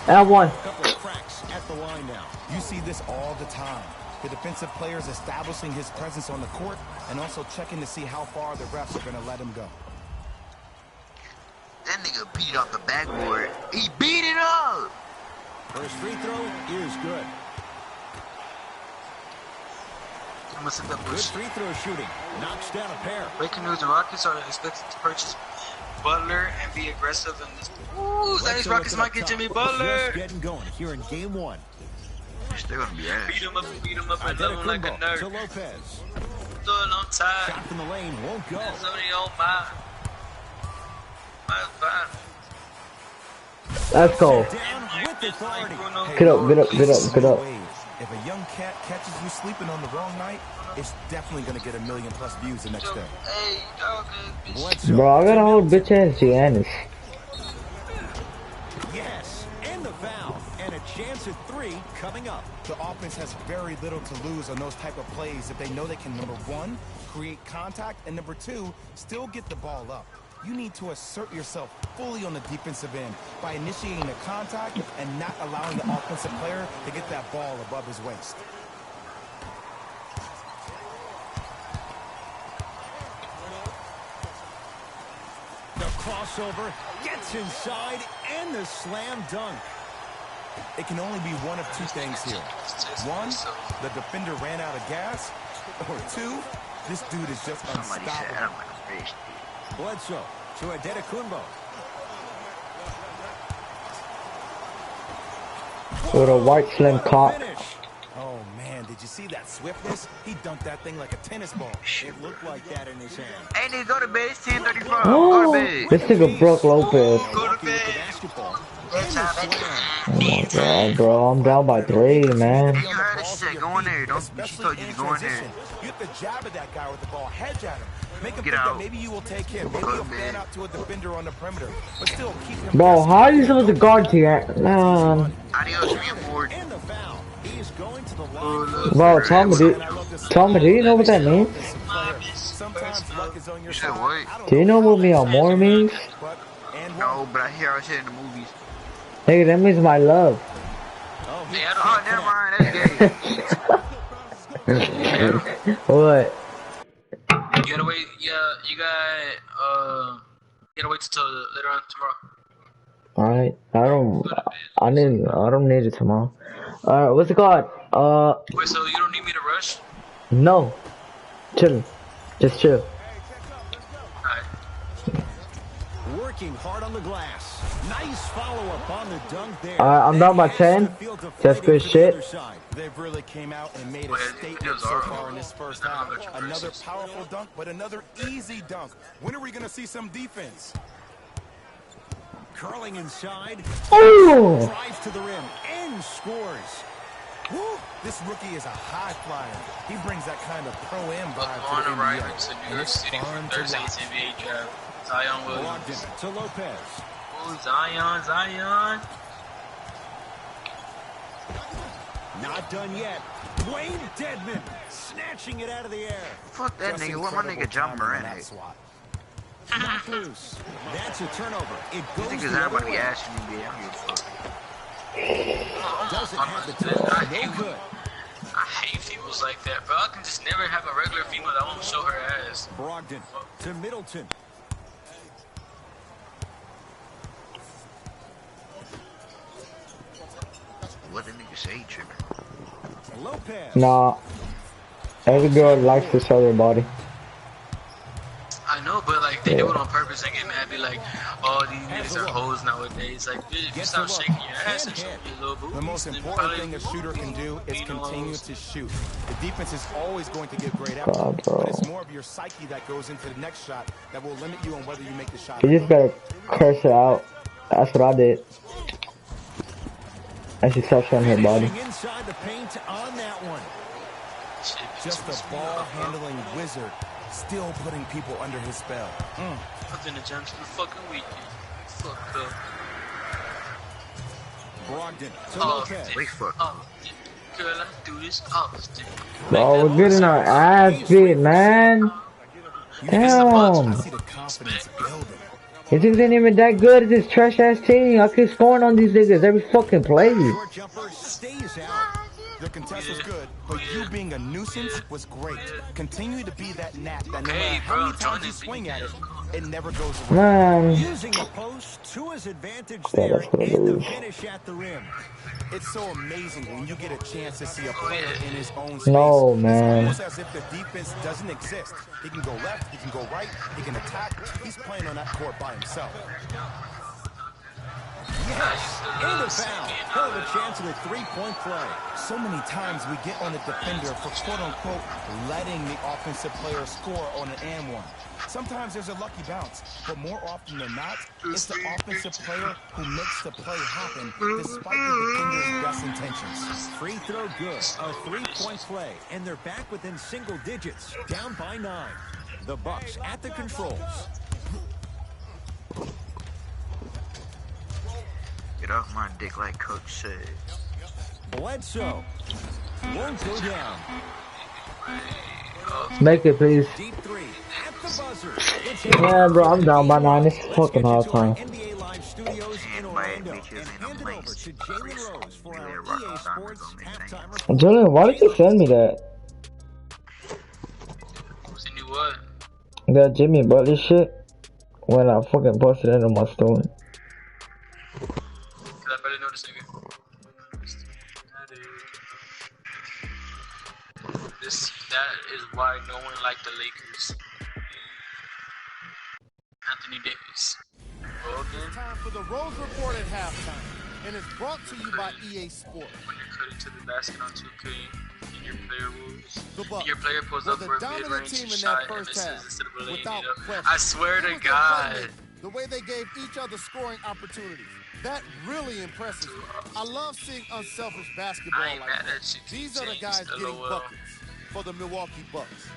And one. Couple of cracks at the line now. You see this all the time. The defensive players establishing his presence on the court and also checking to see how far the refs are going to let him go. That nigga beat off the backboard. He beat it up! First free throw is good. I'm gonna set that Good push. free throw shooting. Knocks down a pair. Breaking news, the Rockets are expected to purchase Butler and be aggressive in this. Ooh, these Rockets might get Jimmy Butler. Just getting going here in game 1. They're gonna be ass. Beat him up, and love him like a nerd. To Lopez. Doing on time. Shot from the lane won't go. Somebody on my fine. Let's go. Down with authority. Get up, get up, get up, get up. If a young cat catches you sleeping on the wrong night, it's definitely going to get 1 million+ views the next day. Hey, dog, Bro, I gotta hold bitch ass Giannis. Yes, and the foul. And a chance at 3 coming up. The offense has very little to lose on those type of plays if they know they can, number 1, create contact, and number 2, still get the ball up. You need to assert yourself fully on the defensive end by initiating the contact and not allowing the offensive player to get that ball above his waist. The crossover gets inside and the slam dunk. It can only be one of 2 things here. 1, the defender ran out of gas, or 2, this dude is just unstoppable. Bledsoe to Adetokunbo. With a white slim cock. Oh man, did you see that swiftness? He dunked that thing like a tennis ball. It looked like that in his hand. Hey, nigga, go to bed. It's 10:35. Oh, Go to bed. this nigga Brook Lopez. Go to bed. Oh my god, bro, I'm down by 3, man. You heard this shit. Go in there. Don't. She told you to go in there. You have to jab at that guy with the ball, hedge at him. Make him Get think out. that maybe you will take him. Maybe you'll fan out to a defender on the perimeter. But still keep him. Bro, how are you supposed to guard here? Man. Adios, reinforced. And the foul. He's going to the line. Bro, tell me, do you know what that means? Sometimes luck is on your You said side. what? Do you know what me on more means? No, but I hear I shit in the movies. Nigga, that means my love. Oh, he Oh, never mind. That's gay. What? You gotta wait. Yeah, you gotta wait till later on tomorrow. Alright, I don't need it tomorrow. Alright, what's it called? Wait, so you don't need me to rush? No. Chill. Just chill. working hard on the glass. Nice follow-up on the dunk there. I'm down by 10. That's good shit. They've really came out and made a statement so far in this first half. Another powerful dunk, but another easy dunk. When are we going to see some defense? Curling inside. Oh! Drives to the rim. and scores. Woo! This rookie is a high flyer. He brings that kind of pro-am vibe to the NBA. To New York City for Thursday's NBA draft. Zion Williams. To Lopez. Oh, Zion. Not done yet. Wayne Dedmon snatching it out of the air. Fuck that nigga. What my nigga John Moran at? Knocked loose. That's a turnover. It goes Niggas the other everybody way. asking me, I don't give a fuck. Doesn't have the touch. No good. I hate females like that, bro. I can just never have a regular female that won't show her ass. Brogdon to Middleton. What the nigga say, tripping? Lopez. Nah. Every girl likes to show their body. I know, but like they do it on purpose and get mad, be like, "Oh, these niggas are hoes nowadays." Like, bitch, you stop shaking your ass and show me a little booty. The most important thing a shooter can do is continue to shoot. The defense is always going to give great effort, but it's more of your psyche that goes into the next shot that will limit you on whether you make the shot. You just better curse her out. That's what I did. And she starts showing her body. Inside the paint on that one. Just a ball handling wizard, still putting people under his spell. I'm finna jump to the fucking weekend. Fuck up. Brogdon to Lopez. Wait, fuck. Girl, I do this often. Bro, we're getting our ass beat, man. Damn. I see the confidence building. His team ain't even that good as this trash ass team. I keep scoring on these niggas every fucking play. Short jumper stays out. The contest was good, but you being a nuisance was great. Continue to be that gnat that no matter how many times you swing at it, it never goes away. Man. Using the post to his advantage there in the finish at the rim. It's so amazing when you get a chance to see a player in his own space. No, man. It's almost as if the defense doesn't exist. He can go left, he can go right, he can attack. He's playing on that court by himself. Yes, in the foul. He'll have a chance at a three-point play. So many times we get on the defender for quote-unquote letting the offensive player score on an and one. Sometimes there's a lucky bounce, but more often than not, it's the offensive player who makes the play happen despite the defender's best intentions. Free throw good. A three-point play, and they're back within single digits, down by 9. The Bucks at the controls. Get off my dick like Coach said. Bledsoe won't go down. Make it, please. Deep three at the buzzer. Yeah, bro, I'm down by 9. It's fucking hard time. NBA Live Studios in Orlando, and hand it over to Jalen Rose for our EA Sports halftime report. Julian, why did you send me that? Send you what? That Jimmy Butler shit? When I fucking posted it on my story. Cause I better know this nigga. That is why no one liked the Lakers. Anthony Davis. Time for the Rose Report at halftime, and it's brought to you by EA Sports. When you're cutting to the basket on 2K, and your player moves, The Bucks and your player pulls were up the for a dominant mid-range team in shot that and first misses half, instead of laying without it up. question. I swear to It was God. abundant, the way they gave each other scoring opportunities. That really impresses me. I love seeing unselfish basketball I ain't like mad that. at you, These are the James, guys getting LOL. buckets for the Milwaukee Bucks.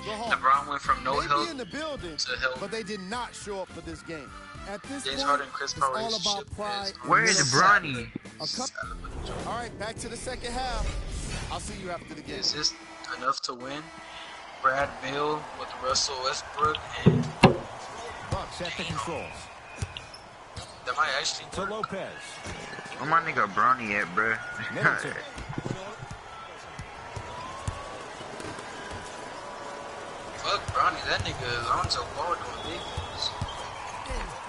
The Hawks LeBron went from no may help be in the building, to help. but they did not show up for this game. At this James point, Harden, Chris it's Paul all about relationship pride. is- and Where is mental Bronny? toughness. All right, back to the second half. I'll see you after the game. Is this enough to win? Brad Beal with Russell Westbrook and Bucks at the controls. that might actually To Lopez. Where my nigga Bronny at, bruh? Middleton. fuck Bronny. That nigga is on to ball doing big things.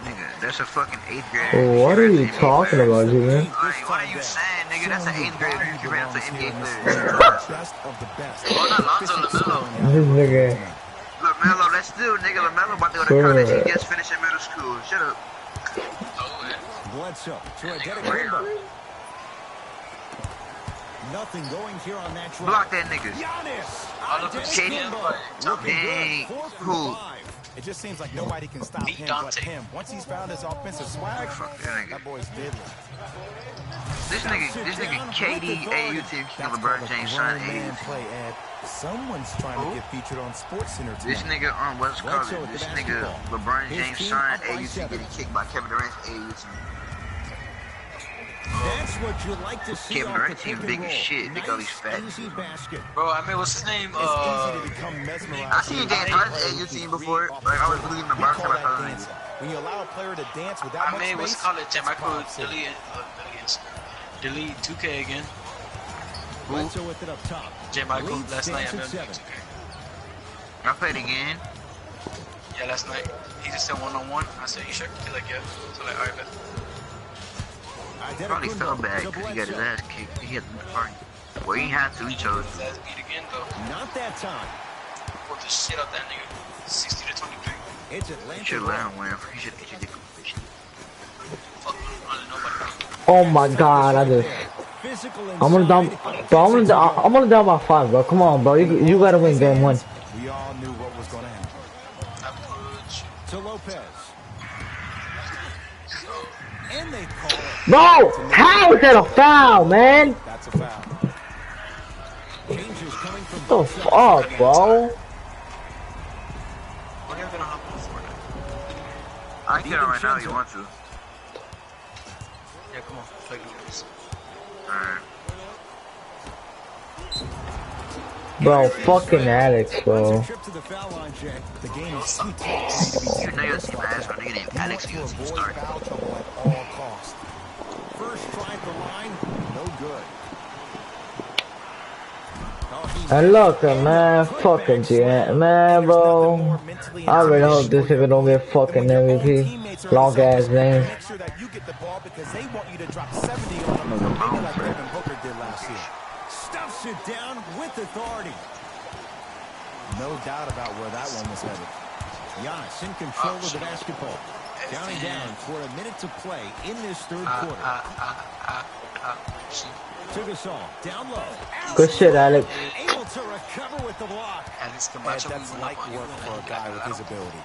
Nigga, that's a fucking 8th grade. What are you talking about, Julian? Like, what are you saying, nigga? That's an 8th grade future man to NBA player. Best of the best. Oh, not Lonzo LaMelo. This nigga. LaMelo, that's still, nigga, LaMelo about to go to college. He just finished in middle school. Shut up. Bledsoe to Adetokounmpo. Nothing going here on that drive. Block that nigga. Giannis. All of them Adetokounmpo. Looking Dang. good. 4 for Who? 5. It just seems like nobody can stop him but him. Once he's found his offensive swag, that boy's deadly. This nigga KD AU team kicking LeBron James son AU play, Ed. Someone's trying to get featured on SportsCenter tonight. This nigga what's called it? This nigga LeBron James son AU team getting kicked by Kevin Durant's AU team. That's what you like to see. Kevin Durant team big as shit. They got these fat. Bro, I mean, what's his name? I seen Dan Hart's AU team before. Like I was losing the box about other niggas. When you allow a player to dance without much space, what's called it? Michael delete 2K again. Bledsoe with it up top. J. Michael last night I I played again. Yeah, last night. He just said 1-on-1. I said, you sure? He's like, yeah. So like, alright, bet. Probably felt bad because he got his ass kicked. He had the party. Well, he had to. He chose. His ass beat again, though. Not that time. Pulled the shit out that nigga. 60-23. It's Atlanta. He should let him win. He should get your competition. Oh my god, I just... I'm gonna down, bro. I'm gonna down by 5, bro. Come on, bro. You gotta win game 1. We all knew what was gonna happen. To Lopez. And they call it. Bro, how is that a foul, man? That's a foul. Changes coming from the fuck, bro? I can get it right now if you want to. Yeah, come on. Play this. Alright. Bro, fucking Alex, bro. Trip to the foul line, Jay. The game is You know your team ass when nigga named Alex and your team start. Foul trouble at all costs. First try at the line, no good. And look, man, fucking GM, man, bro. I really hope this nigga don't get fucking MVP. Long ass name. Make sure that you get the ball because they want you to drop 70 on them, maybe like Devin Booker did last year. Stuffs it down with authority. No doubt about where that one was headed. Giannis in control of the basketball. Counting down for a minute to play in this third quarter. To Gasol, down low. Good shit, Alex. Able to recover with the block. Alex That's light work for a guy with his ability.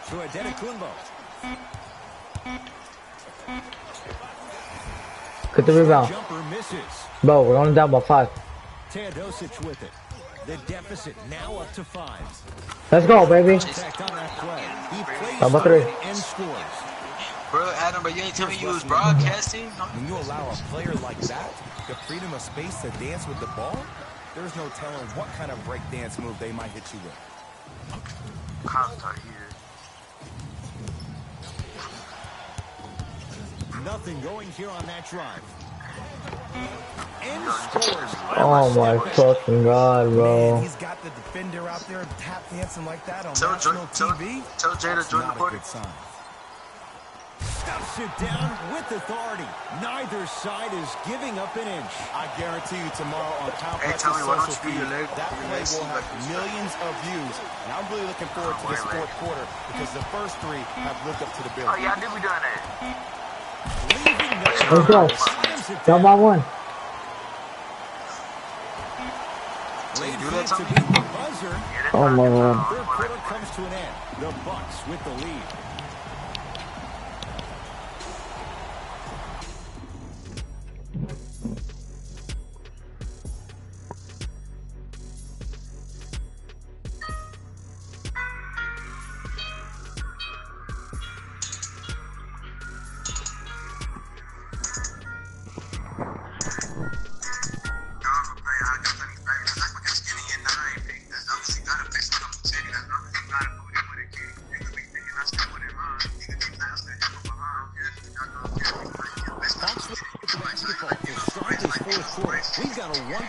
To Adetokunbo. Good the rebound. Jumper misses. Bro, we're only down by 5. Teodosic with it. The deficit now up to 5. Let's go, baby. Number 3. And scores. Bro, Adam, but you ain't tell me you was broadcasting? When you allow a player like that the freedom of space to dance with the ball, there's no telling what kind of break dance move they might hit you with. Nothing going here on that drive. And scores. Oh my fucking god, bro. Man, he's got the defender out there tap dancing like that on national TV. Tell Jay to join the party. Stuffs it down with authority. Neither side is giving up an inch. I guarantee you tomorrow on Complex's social feed, that play will have millions of views. And I'm really looking forward to this fourth quarter because the first 3 have lived up to the bill. Oh yeah, I knew we done that. Let's go. Down by 1. Oh my god. Third quarter comes to an end. The Bucks with the lead.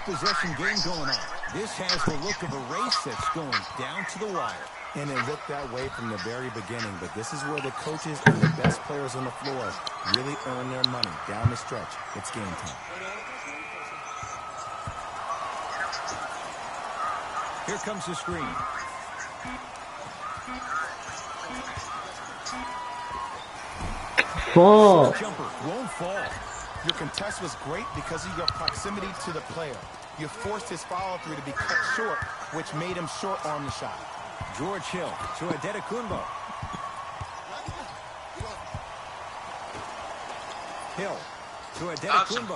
Possession game going on. This has the look of a race that's going down to the wire. And it looked that way from the very beginning, but this is where the coaches and the best players on the floor really earn their money down the stretch. It's game time. Here comes the screen. Fall. Jumper won't fall. Your contest was great because of your proximity to the player. You forced his follow-through to be cut short, which made him short-arm the shot. George Hill to Adetokunbo. Hill to Adetokunbo.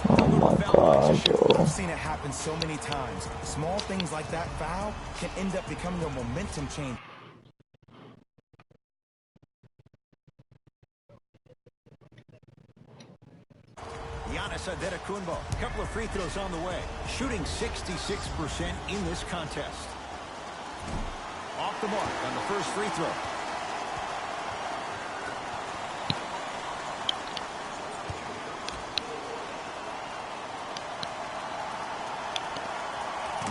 Oh my God, bro. I've seen it happen so many times. Small things like that foul can end up becoming a momentum change. Giannis Adetokunbo, a couple of free throws on the way. Shooting 66% in this contest. Off the mark on the first free throw.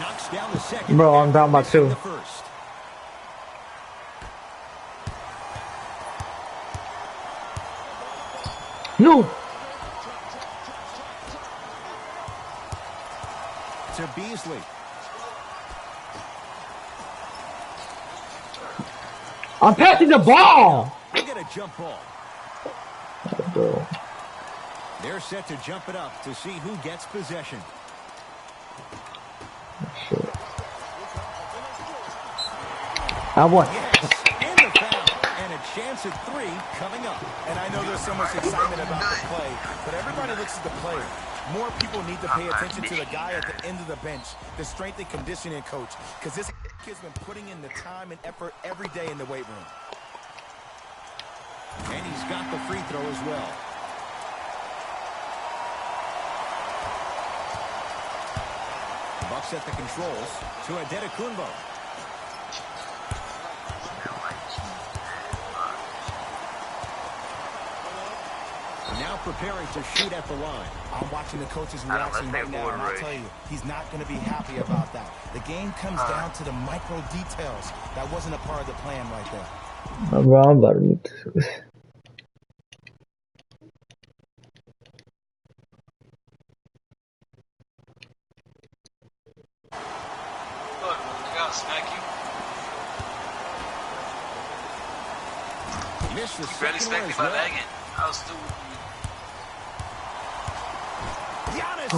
Knocks down the second. Bro, I'm down by 2. No. To Beasley. I'm passing the ball. They get a jump ball. Oh, bro. They're set to jump it up to see who gets possession. Shit. I won. Yes, and the foul, and a chance at 3 coming up. And I know there's so much excitement about the play, but everybody looks at the player. More people need to pay attention to the guy at the end of the bench, the strength and conditioning coach, because this kid's been putting in the time and effort every day in the weight room. And he's got the free throw as well. Bucks at the controls to Adetokunbo. Now preparing to shoot at the line. I'm watching the coach's reaction right now, and I'll tell you, he's not going to be happy about that. The game comes down to the micro details. That wasn't a part of the plan right there. Bro, I'm about to meet this. Look, they gotta smack you. Missed the Barely second smacked one me as by well. bagging. I was stupid.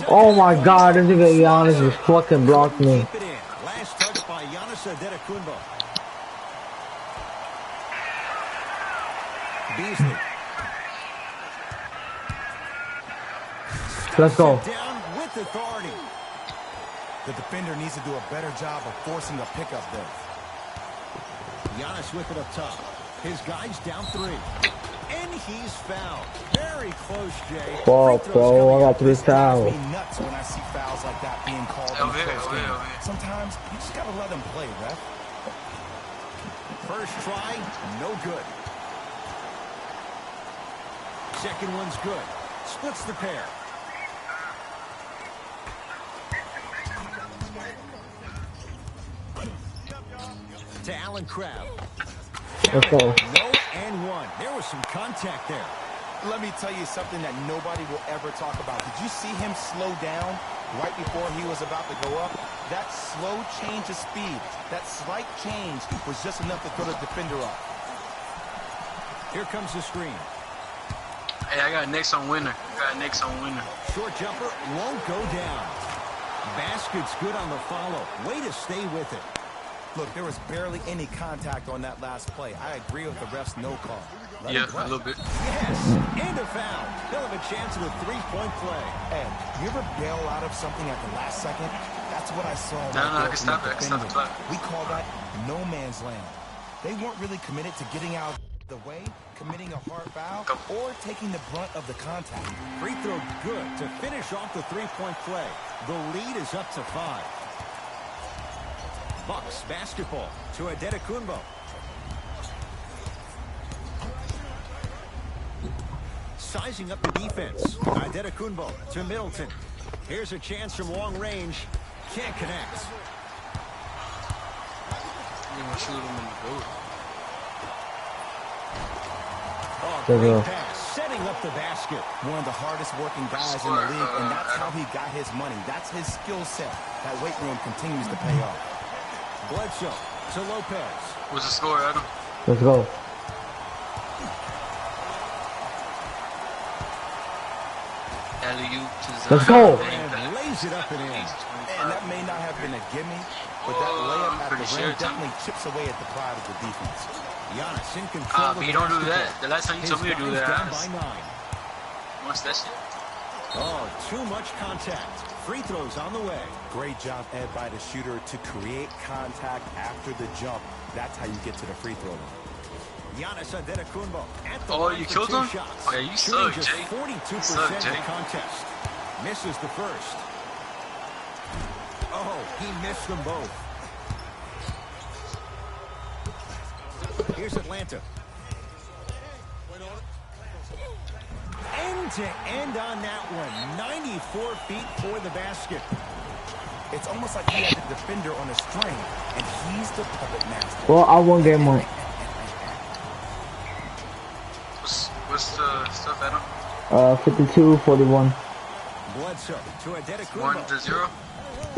Oh my God, this nigga Giannis just fucking blocked me. Keep it in. Last touch by Giannis Adetokunbo. Beasley. Let's go. Down with authority. The defender needs to do a better job of forcing a pickup there. Giannis with it up top. His guy's down 3. And he's fouled. Very close, Jay. Fuck, bro. I got 3 Drives fouls. me nuts when I see fouls like that being called in the close game. Sometimes you just gotta let them play, ref. First try, no good. Second one's good. Splits the pair. To Allen Crabbe. Let's go. No and 1. There was some contact there. Let me tell you something that nobody will ever talk about. Did you see him slow down right before he was about to go up? That slow change of speed, that slight change was just enough to throw the defender off. Here comes the screen. Hey, I got next on winner. Short jumper won't go down. Basket's good on the follow. Way to stay with it. Look, there was barely any contact on that last play. I agree with the ref's no call. Yeah, a little bit. Yes, and a foul. He'll have a chance at a 3-point play. Ed, you ever bail out of something at the last second? That's what I saw. No, I can stop it. I can stop the clock. We call that no man's land. They weren't really committed to getting out of the way, committing a hard foul, or taking the brunt of the contact. Free throw good to finish off the 3-point play. The lead is up to 5. Bucks basketball to Adetokunbo. Sizing up the defense. Adetokunbo to Middleton. Here's a chance from long range. Can't connect. You want to shoot him in the boot. Oh, great pass. Setting up the basket. One of the hardest working guys in the league, and that's how he got his money. That's his skill set. That weight room continues to pay off. Bledsoe to Lopez. What's the score, Adam? Let's go. Alley-oop to Zion. Let's go. And lays it up and in. And that may not have been a gimme, but that layup at the rim definitely chips away at the pride of the defense. Giannis in control. But you don't do that. The last time you told me to do that, down by 9. What's that shit? Oh, too much contact. Free throws on the way. Great job, Ed, by the shooter to create contact after the jump. That's how you get to the free throw line. Giannis Antetokounmpo at the Oh, line you for killed 2 him? shots. Oh, yeah, you Shooting suck, just Jay. 42% Jay. of the contest. Misses the first. Oh, he missed them both. Here's Atlanta. End-to-end on that one. 94 feet for the basket. It's almost like he had the defender on a string, and he's the puppet master. Well, I won game 1. What's the stuff, Adam? 52-41. Bledsoe to Antetokounmpo. 1-0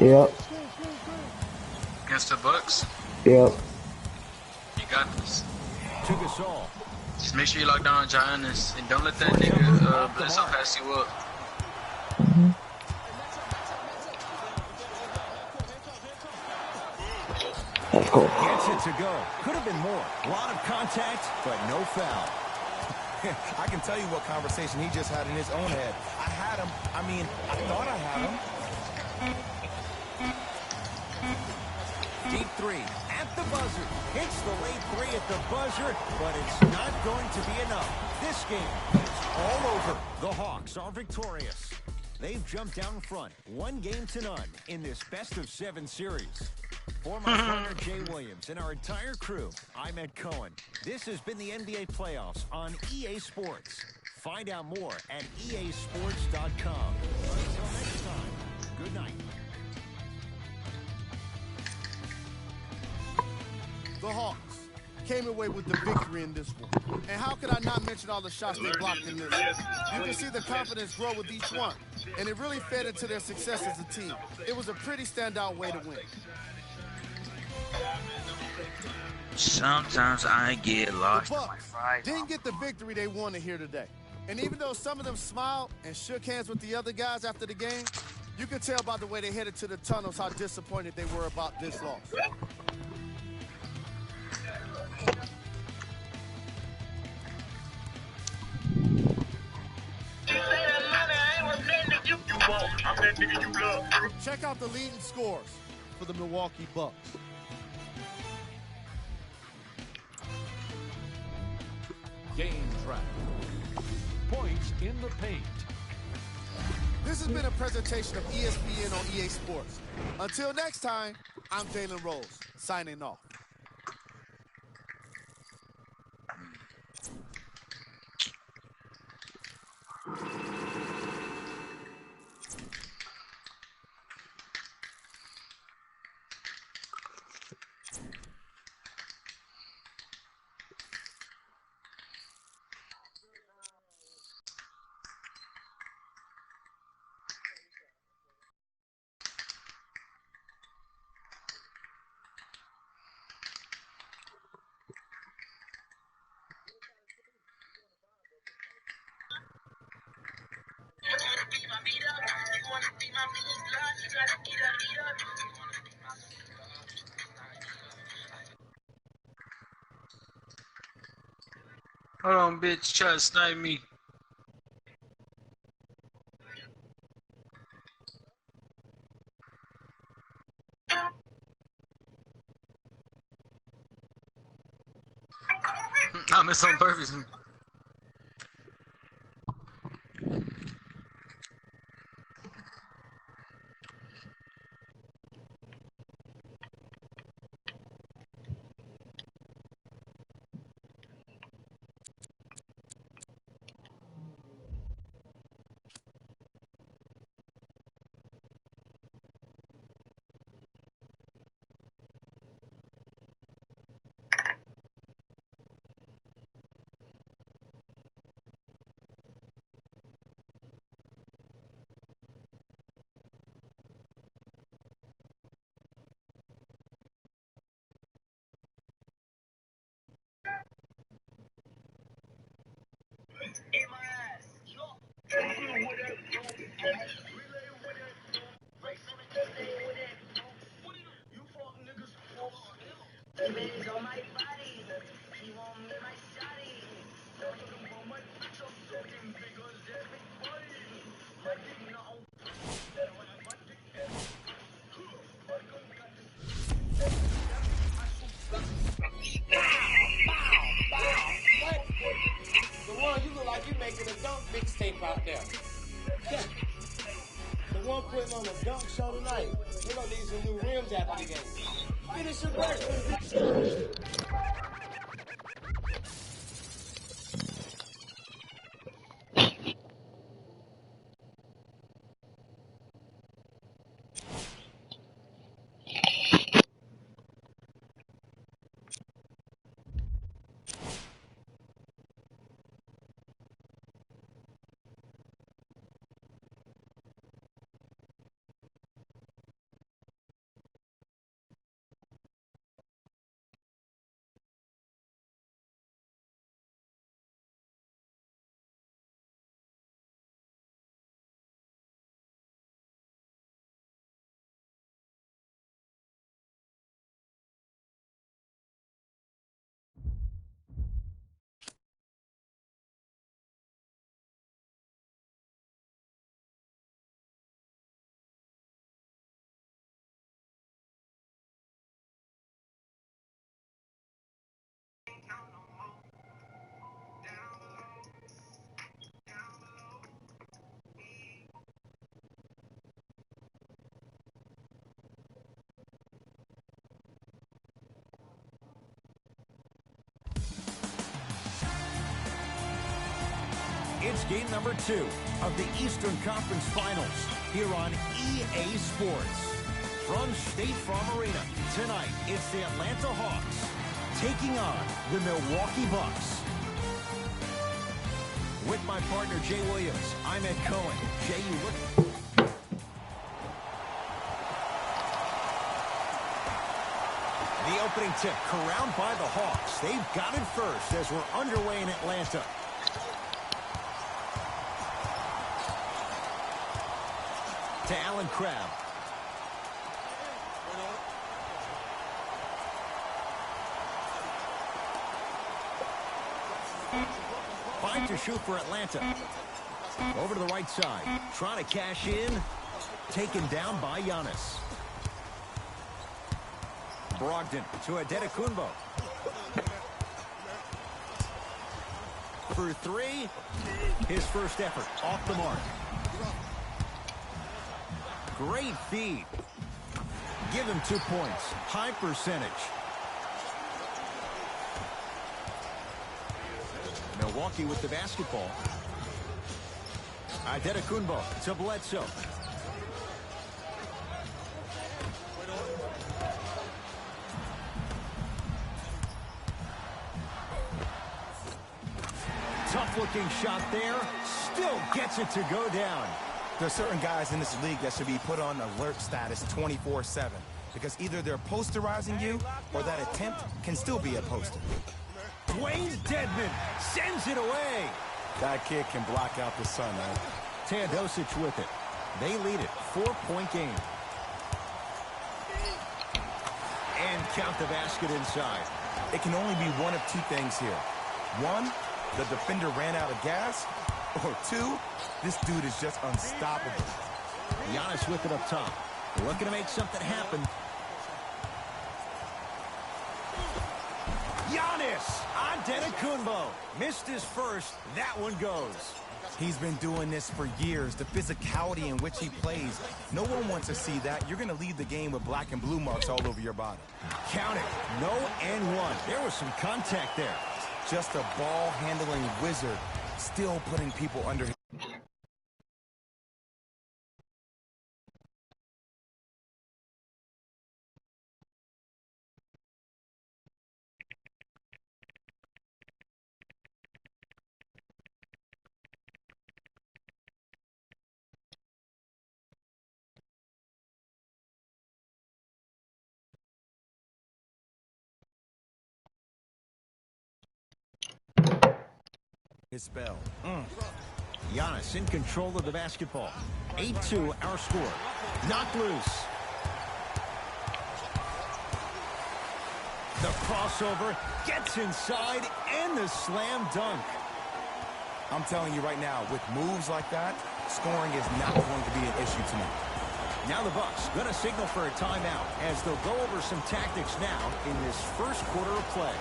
Yep. against the Bucks. Yep. You got this. To Gasol. Just make sure you lock down on Giannis and don't let that nigga Bledsoe pass you up. That's cool. Gets it to go. Could have been more. A lot of contact, but no foul. I can tell you what conversation he just had in his own head. I had him. I mean, I thought I had him. Deep 3 at the buzzer. Hits the late 3 at the buzzer, but it's not going to be enough. This game is all over. The Hawks are victorious. They've jumped down front 1-0 in this best-of-7 series. For my partner Jay Williams and our entire crew, I'm Ed Cohen. This has been the NBA Playoffs on EA Sports. Find out more at easports.com. Until next time, good night. The Hawks came away with the victory in this one. And how could I not mention all the shots they blocked in this? You can see the confidence grow with each one, and it really fed into their success as a team. It was a pretty standout way to win. Sometimes I get lost in my Bucks fries. didn't get the victory they wanted here today. And even though some of them smiled and shook hands with the other guys after the game, you could tell by the way they headed to the tunnels how disappointed they were about this loss. Check out the leading scores for the Milwaukee Bucks. Game track. Points in the paint. This has been a presentation of ESPN on EA Sports. Until next time, I'm Jalen Rose, signing off. Hold on, bitch. Try to snipe me. I missed on purpose. putting on a dunk show tonight. They're gonna need some new rims after the game. Finish your breakfast. It's game number 2 of the Eastern Conference Finals here on EA Sports. From State Farm Arena, tonight it's the Atlanta Hawks taking on the Milwaukee Bucks. With my partner, Jay Williams, I'm Ed Cohen. Jay, you look... The opening tip, corralled by the Hawks. They've got it first as we're underway in Atlanta. To Allen Crabbe. Fine to shoot for Atlanta. Over to the right side. Trying to cash in. Taken down by Giannis. Brogdon to Adetokunbo. For 3. His first effort off the mark. Great feed. Give him 2 points. High percentage. Milwaukee with the basketball. Adetokunbo to Bledsoe. Tough-looking shot there. Still gets it to go down. There are certain guys in this league that should be put on alert status 24/7 because either they're posterizing you or that attempt can still be a poster. Dwayne Dedmon sends it away. That kid can block out the sun, man. Teodosic with it. They lead it. 4-point game. And count the basket inside. It can only be one of 2 things here. 1, the defender ran out of gas. Or 2, this dude is just unstoppable. Giannis with it up top. Looking to make something happen. Giannis Antetokounmpo missed his first. That one goes. He's been doing this for years. The physicality in which he plays. No one wants to see that. You're going to leave the game with black and blue marks all over your body. Count it. No and one. There was some contact there. Just a ball-handling wizard. Still putting people under his... his spell. Giannis in control of the basketball. 8-2 our score. Knocked loose. The crossover gets inside and the slam dunk. I'm telling you right now, with moves like that, scoring is not going to be an issue tonight. Now the Bucks going to signal for a timeout as they'll go over some tactics now in this first quarter of play.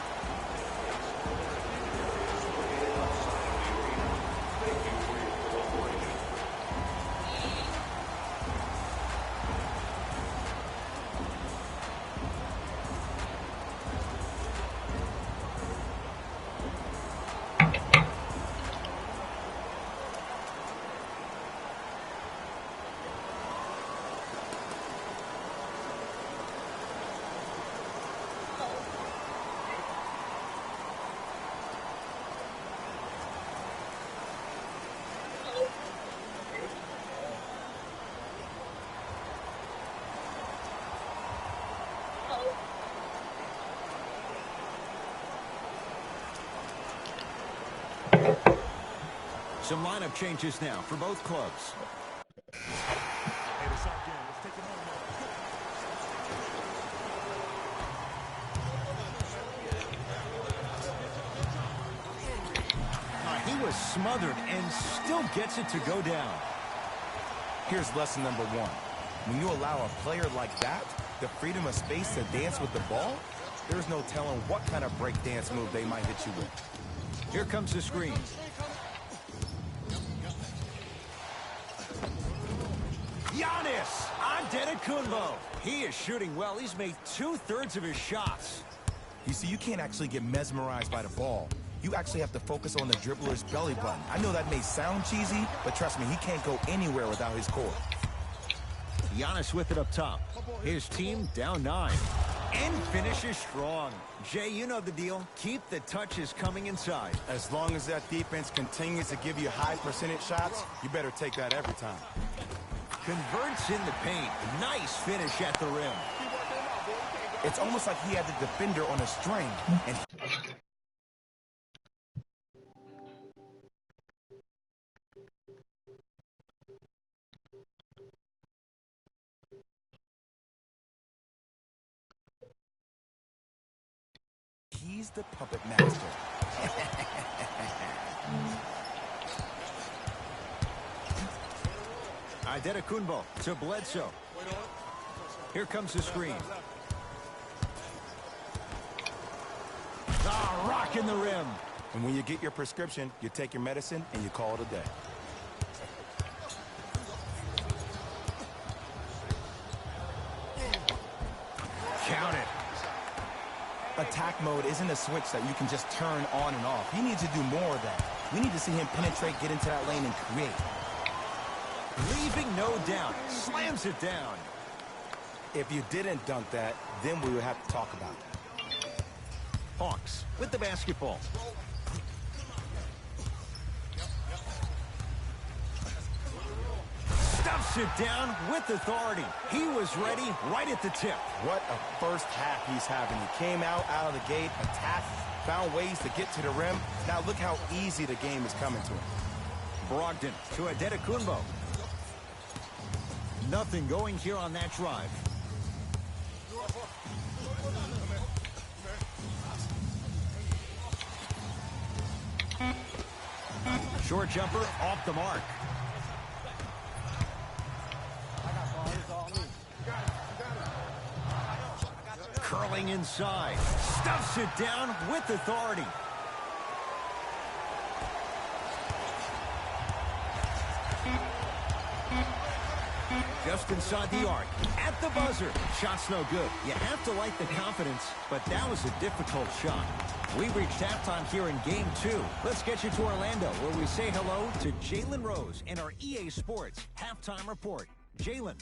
Some lineup changes now for both clubs. He was smothered and still gets it to go down. Here's lesson number one. When you allow a player like that the freedom of space to dance with the ball, there's no telling what kind of break dance move they might hit you with. Here comes the screen. Giannis Antetokounmpo. He is shooting well. He's made 2/3 of his shots. You see, you can't actually get mesmerized by the ball. You actually have to focus on the dribbler's belly button. I know that may sound cheesy, but trust me, he can't go anywhere without his core. Giannis with it up top. His team down 9. And finishes strong. Jay, you know the deal. Keep the touches coming inside. As long as that defense continues to give you high percentage shots, you better take that every time. Converts in the paint. Nice finish at the rim. It's almost like he had the defender on a string. And he's the puppet master. Antetokounmpo to Bledsoe. Here comes the screen. Ah, rocking the rim. And when you get your prescription, you take your medicine and you call it a day. Count it. Attack mode isn't a switch that you can just turn on and off. He needs to do more of that. We need to see him penetrate, get into that lane, and create. Leaving no doubt. Slams it down. If you didn't dunk that, then we would have to talk about that. Hawks with the basketball. Stuffs it down with authority. He was ready right at the tip. What a first half he's having. He came out of the gate, attacked, found ways to get to the rim. Now look how easy the game is coming to him. Brogdon to Antetokounmpo. Nothing going here on that drive. Short jumper off the mark. Curling inside. Stuffs it down with authority. Just inside the arc. At the buzzer. Shot's no good. You have to like the confidence, but that was a difficult shot. We reached halftime here in Game 2. Let's get you to Orlando, where we say hello to Jalen Rose in our EA Sports Halftime Report. Jalen.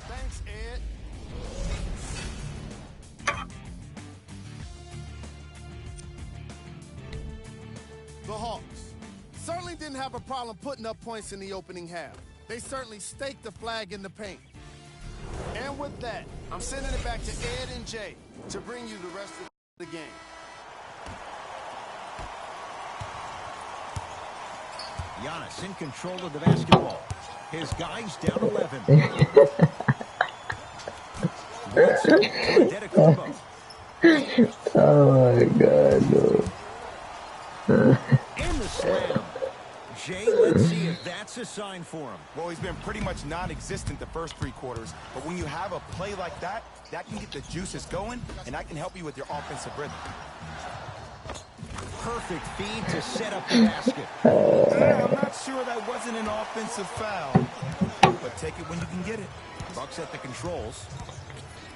Thanks, Ed. The Hawks certainly didn't have a problem putting up points in the opening half. They certainly staked the flag in the paint. And with that, I'm sending it back to Ed and Jay to bring you the rest of the game. Giannis in control of the basketball. His guys down 11. Oh my God, no. And the slam. Jay, let's see if that's a sign for him. Well, he's been pretty much non-existent the first 3 quarters, but when you have a play like that, that can get the juices going, and that can help you with your offensive rhythm. Perfect feed to set up the basket. I'm not sure that wasn't an offensive foul, but take it when you can get it. Bucks at the controls.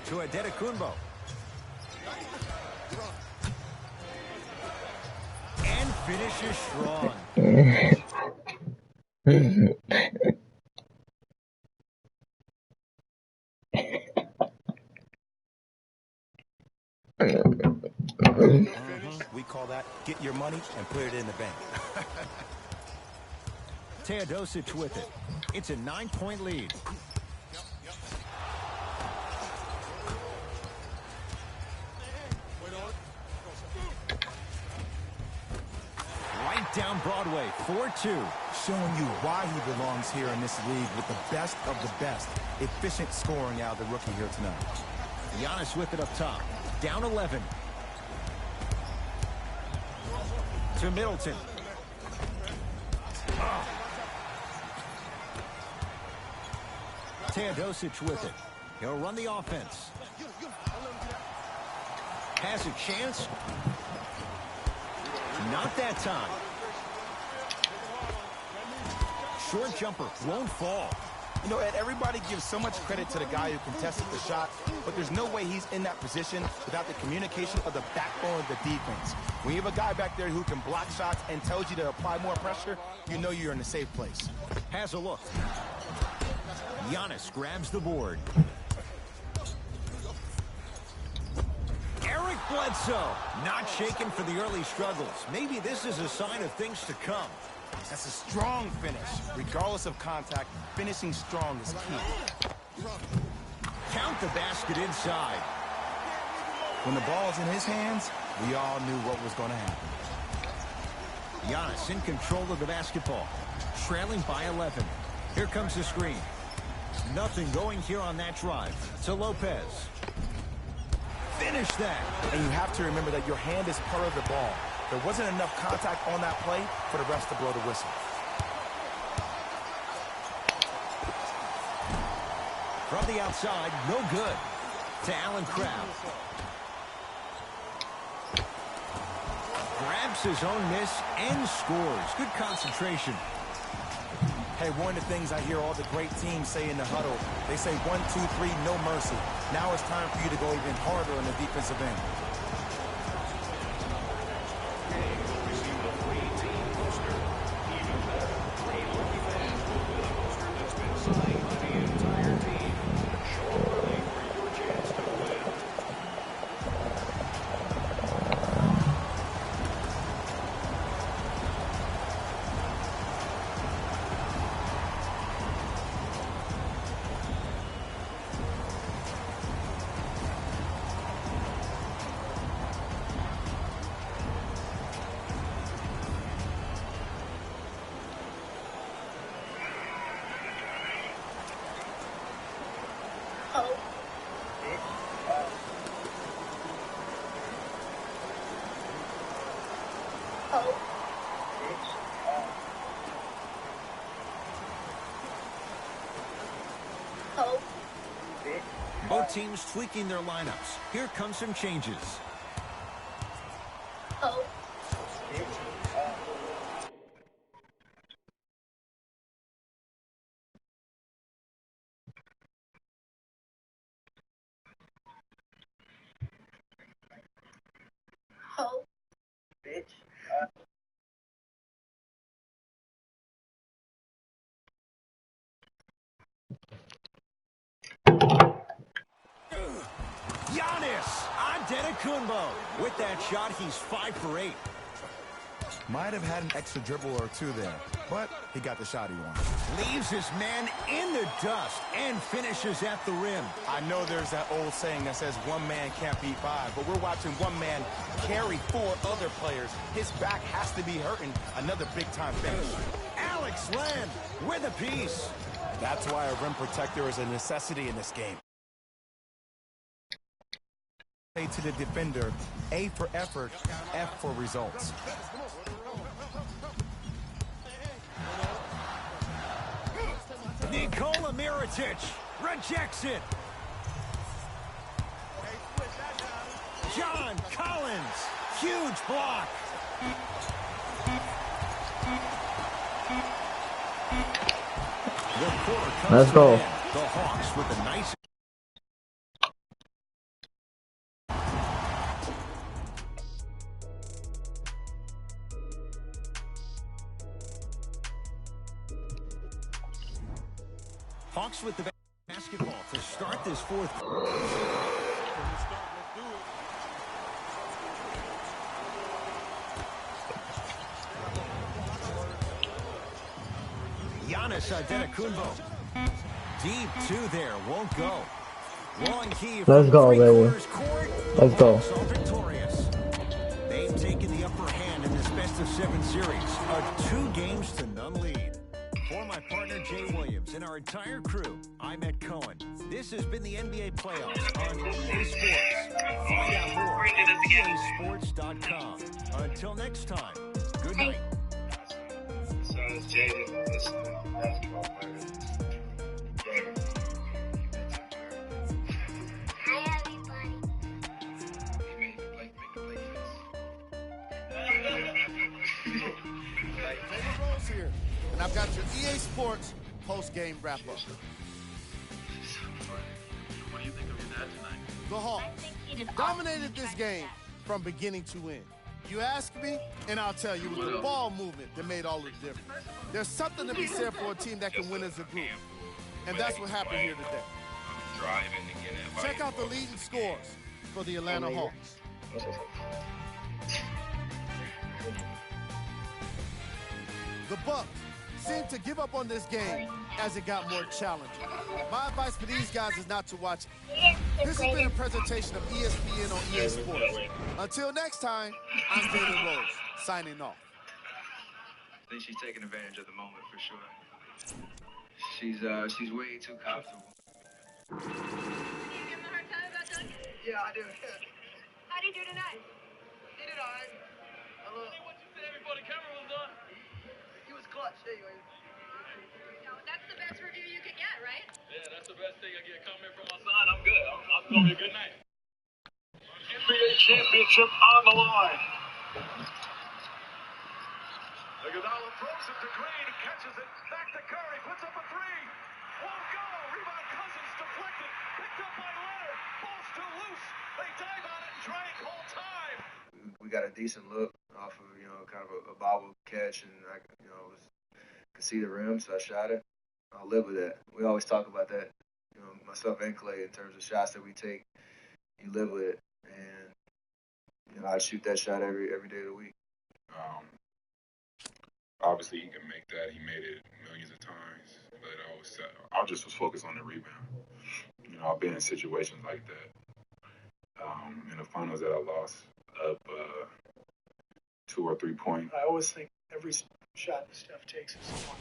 To Antetokounmpo. finishes strong. We call that get your money and put it in the bank. Teodosic with it. It's a 9-point lead. Right down Broadway, 4-2. Showing you why he belongs here in this league with the best of the best. Efficient scoring out of the rookie here tonight. Giannis with it up top. Down 11. To Middleton. Teodosic with it. He'll run the offense. Has a chance. Not that time. Short jumper won't fall. You know, Ed, everybody gives so much credit to the guy who contested the shot, but there's no way he's in that position without the communication of the backbone of the defense. When you have a guy back there who can block shots and tells you to apply more pressure, you know you're in a safe place. Has a look. Giannis grabs the board. Eric Bledsoe, not shaken for the early struggles. Maybe this is a sign of things to come. That's a strong finish. Regardless of contact, finishing strong is key. Count the basket inside. When the ball's in his hands, we all knew what was going to happen. Giannis in control of the basketball. Trailing by 11. Here comes the screen. Nothing going here on that drive. To Lopez. Finish that. And you have to remember that your hand is part of the ball. There wasn't enough contact on that play for the refs to blow the whistle. From the outside, no good. To Allen Crabbe. Grabs his own miss and scores. Good concentration. Hey, one of the things I hear all the great teams say in the huddle, they say 1, 2, 3, no mercy. Now it's time for you to go even harder on the defensive end. Both teams tweaking their lineups. Here come some changes. Giannis Antetokounmpo. With that shot, he's 5 for 8. Might have had an extra dribble or two there, but he got the shot he wanted. Leaves his man in the dust and finishes at the rim. I know there's that old saying that says one man can't beat 5, but we're watching one man carry 4 other players. His back has to be hurting. Another big-time finish. Alex Len with a piece. That's why a rim protector is a necessity in this game. Say to the defender, A for effort, F for results. Nikola Mirotic rejects it. John Collins, huge block. Let's go. The Hawks with a nice. Hawks with the basketball to start this fourth. Giannis Antetokounmpo. Deep two there, won't go. Ron Key Let's go, baby. Let's go. Victorious. They've taken the upper hand in this best-of-7 series. A 2-games-to-none lead. For my partner, Jay Williams, and our entire crew, I'm Ed Cohen. This has been the NBA Playoffs on EA Sports. Find out more at EASports.com. Until next time, good night. So it's Jaden. This is basketball player. Jalen Rose here, and I've got your EA Sports post-game wrap-up. What do you think of your dad tonight? The Hawks dominated this game from beginning to end. You ask me, and I'll tell you, it was the ball movement that made all the difference. There's something to be said for a team that can win as a group, and that's what happened here today. Check out the leading scores for the Atlanta Hawks. The Bucks seemed to give up on this game as it got more challenging. My advice for these guys is not to watch. This has been a presentation of ESPN on EA Sports. Until next time, I'm Jalen Rose, signing off. I think she's taking advantage of the moment for sure. She's way too comfortable. You give him a hard time about Duncan? Yeah, I do. How'd he do tonight? He did all right. What you said before the camera was on? He was clutch anyway. No, that's the best review you could get, right? Yeah, that's the best thing I get coming from my son. I'm good. I'm going to be a good night. NBA championship on the line. Iguodala throws it to Green. He catches it. Back to Curry. Puts up a three. Won't go. Rebound Cousins deflected. Picked up by Leonard. Ball's too loose. They dive on it and try and call time. We got a decent look off of, kind of a bobble catch, and I, could see the rim, so I shot it. I'll live with that. We always talk about that, myself and Clay, in terms of shots that we take. You live with it, and I shoot that shot every day of the week. Obviously, he can make that. He made it millions of times, but I just was focused on the rebound. I've been in situations like that. In the finals that I lost up 2 or 3 points. I always think every shot that Steph takes is one.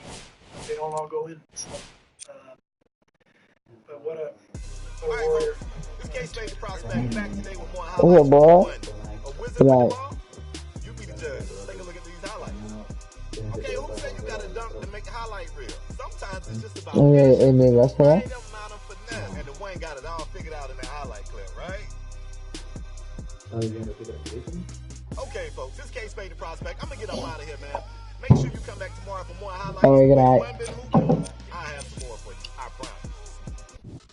They don't all go in. So, but what a warrior. This case made the prospect back today with more Oh, highlights. ball. A wizard Right. with the ball? You be the judge. Take a look at these highlights. Okay, who said you got to dunk to make a highlight reel? Sometimes it's just about In the restaurant? and the one got it all figured out in the highlight clip, right? Okay, folks, this case made the prospect. I'm going to get up out of here, man. Make sure you come back tomorrow for more highlights. All right, good night. I have some more for you. I promise.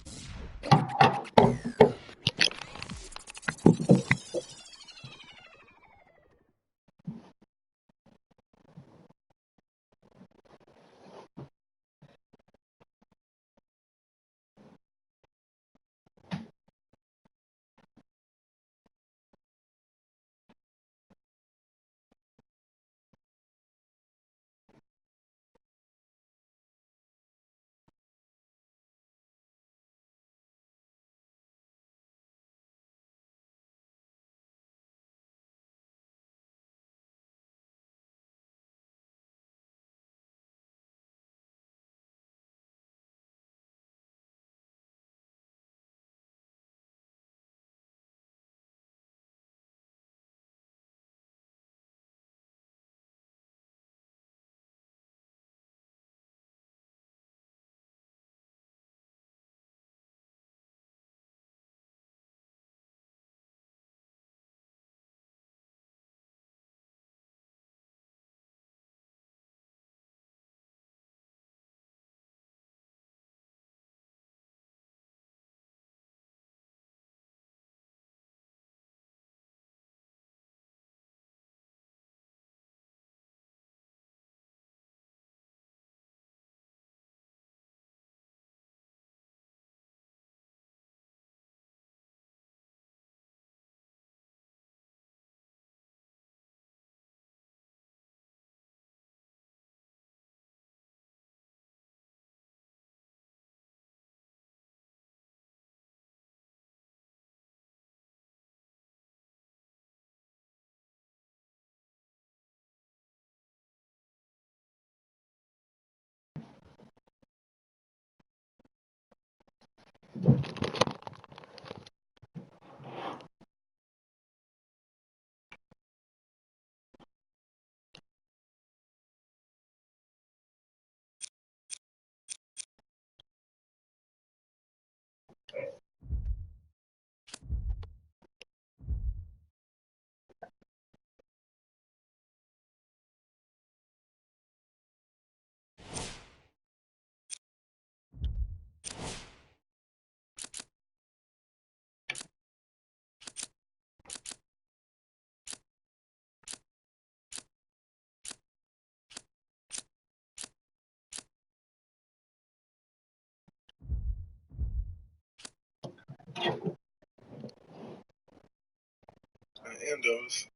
endos.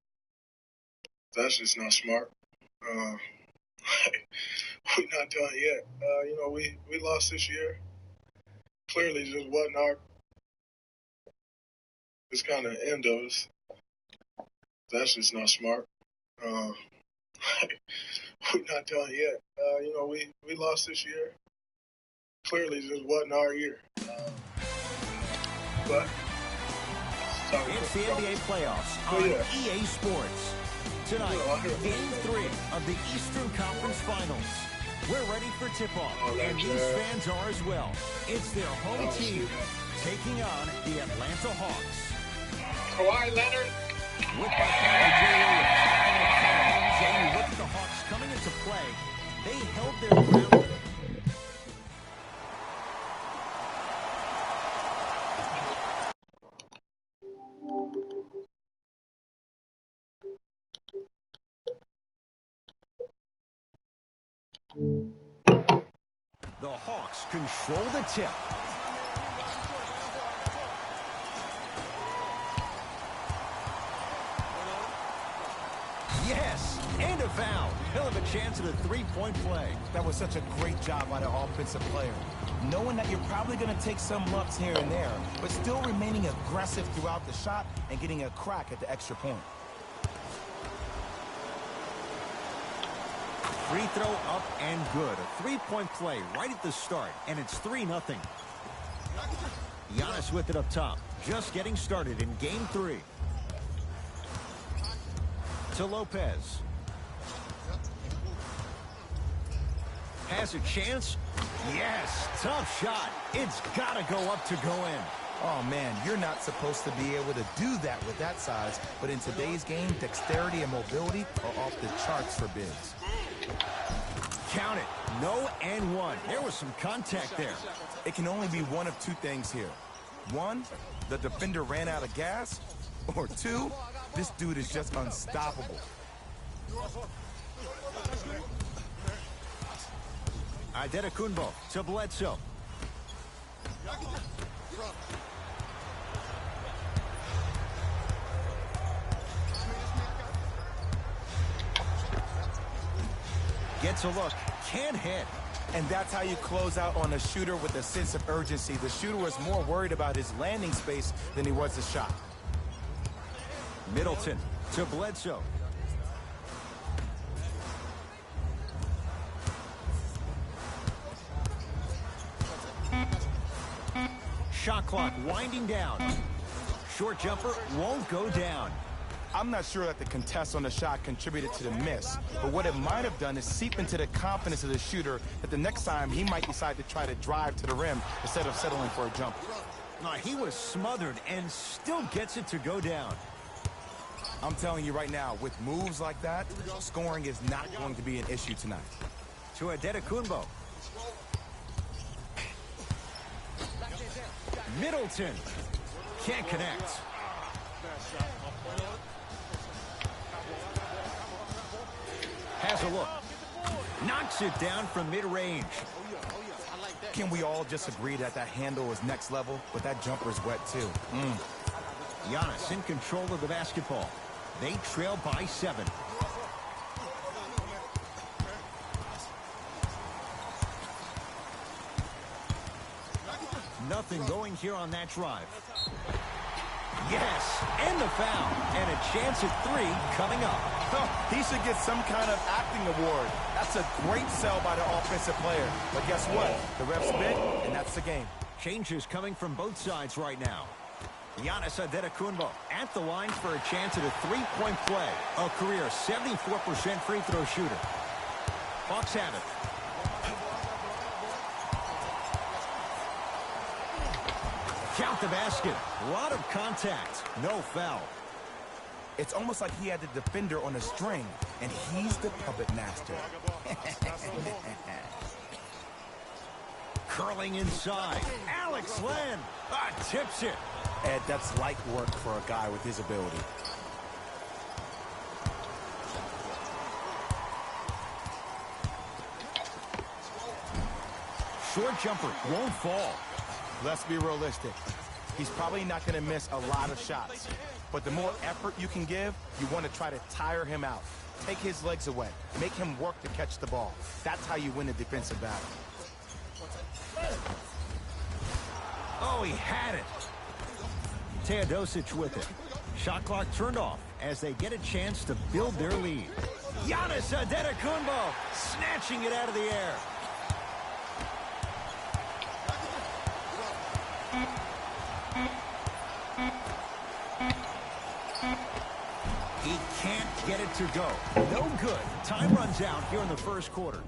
That's just not smart. We're not done yet. You know, we lost this year. Clearly just wasn't our this kind of endos. That's just not smart. We're not done yet. You know, we lost this year. Clearly just wasn't our year. But it's the NBA playoffs on EA Sports. Tonight, Game 3 of the Eastern Conference Finals. We're ready for tip-off, and these fans are as well. It's their home team taking on the Atlanta Hawks. Kawhi Leonard. With by Jay Williams. Jay, you look at the Hawks coming into play. They held their ground. The Hawks control the tip. Yes, and a foul. He'll have a chance at a three-point play. That was such a great job by the offensive player. Knowing that you're probably going to take some lumps here and there, but still remaining aggressive throughout the shot and getting a crack at the extra point. Free throw up and good. A three-point play right at the start, and it's 3-0. Giannis with it up top. Just getting started in Game 3. To Lopez. Has a chance. Yes, tough shot. It's got to go up to go in. Oh, man, you're not supposed to be able to do that with that size, but in today's game, dexterity and mobility are off the charts for bigs. Count it. No and one. There was some contact there. It can only be one of two things here. One, the defender ran out of gas. Or two, this dude is just unstoppable. Antetokounmpo to Bledsoe. Gets a look, can't hit. And that's how you close out on a shooter with a sense of urgency. The shooter was more worried about his landing space than he was the shot. Middleton to Bledsoe. Shot clock winding down. Short jumper won't go down. I'm not sure that the contest on the shot contributed to the miss, but what it might have done is seep into the confidence of the shooter that the next time he might decide to try to drive to the rim instead of settling for a jumper. He was smothered and still gets it to go down. I'm telling you right now, with moves like that, scoring is not going to be an issue tonight. To Antetokounmpo. Middleton can't connect. Has a look. Knocks it down from mid-range. Can we all just agree that that handle is next level, but that jumper is wet too? Giannis in control of the basketball. They trail by 7. Nothing going here on that drive. Yes, and the foul, and a chance at 3 coming up. Oh, he should get some kind of acting award. That's a great sell by the offensive player. But guess what? The refs bit, and that's the game. Changes coming from both sides right now. Giannis Antetokounmpo at the line for a chance at a 3-point play. A career 74% free throw shooter. Hawks have it. Count the basket. A lot of contact. No foul. It's almost like he had the defender on a string, and he's the puppet master. Curling inside. Alex Len tips it. Ed, that's light work for a guy with his ability. Short jumper won't fall. Let's be realistic. He's probably not going to miss a lot of shots. But the more effort you can give, you want to try to tire him out. Take his legs away. Make him work to catch the ball. That's how you win a defensive battle. Oh, he had it. Teodosic with it. Shot clock turned off as they get a chance to build their lead. Giannis Antetokounmpo snatching it out of the air. He can't get it to go. No good. Time runs out here in the first quarter.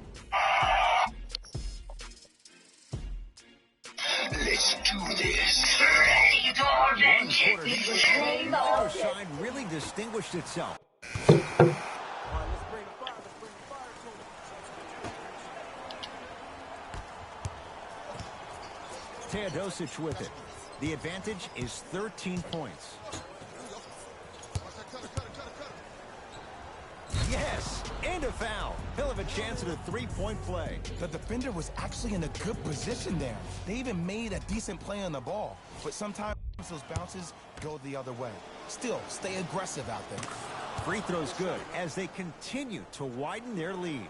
Let's do this. One quarter, the other side really distinguished itself. Teodosic with it. The advantage is 13 points. Yes, and a foul. He'll have a chance at a three-point play. The defender was actually in a good position there. They even made a decent play on the ball. But sometimes those bounces go the other way. Still, stay aggressive out there. Free throw's good as they continue to widen their lead.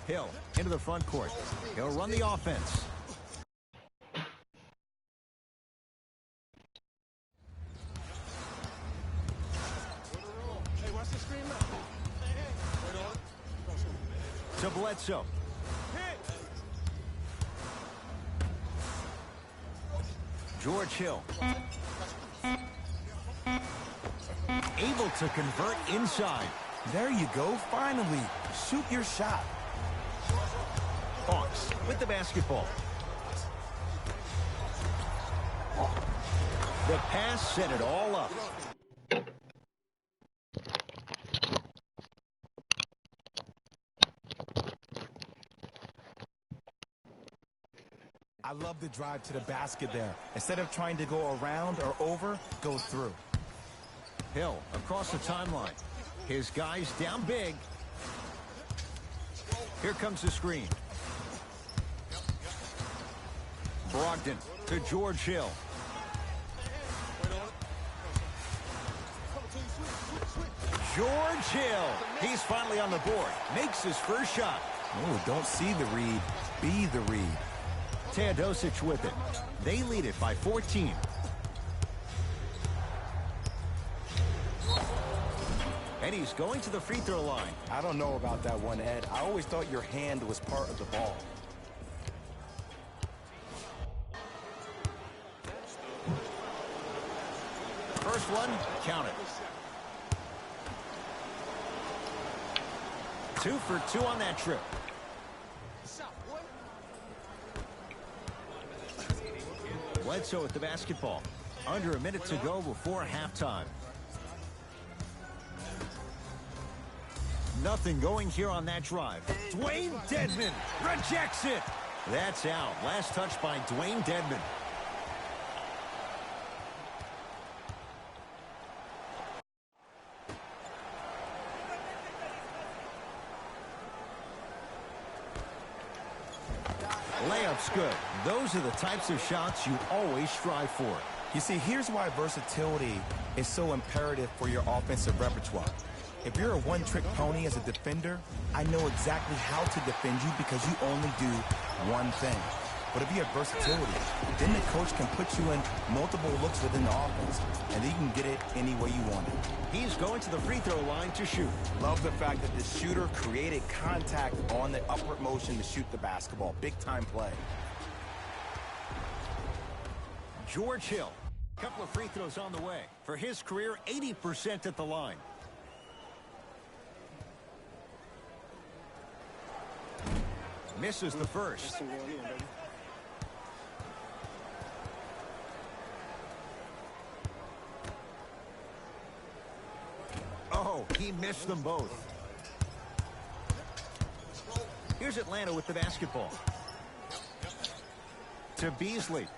Hill into the front court. He'll run the offense. To Bledsoe. George Hill. Able to convert inside. There you go. Finally, shoot your shot. Hawks with the basketball. The pass set it all up. I love the drive to the basket there. Instead of trying to go around or over, go through. Hill across the timeline. His guys down big. Here comes the screen. Brogdon to George Hill. George Hill. He's finally on the board. Makes his first shot. Oh, don't see the read. Be the read. Teodosic with it. They lead it by 14. And he's going to the free throw line. I don't know about that one, Ed. I always thought your hand was part of the ball. First one, count it. 2 for 2 on that trip. Bledsoe with the basketball. Under a minute to go before halftime. Nothing going here on that drive. Dwayne Dedmon rejects it. That's out. Last touch by Dwayne Dedmon. Layup's good. Those are the types of shots you always strive for. You see, here's why versatility is so imperative for your offensive repertoire. If you're a one-trick pony as a defender, I know exactly how to defend you because you only do one thing. But if you have versatility, then the coach can put you in multiple looks within the offense, and you can get it any way you want it. He's going to the free throw line to shoot. Love the fact that the shooter created contact on the upward motion to shoot the basketball. Big-time play. George Hill. A couple of free throws on the way. For his career, 80% at the line. Misses the first. Oh, he missed them both. Here's Atlanta with the basketball. To Beasley.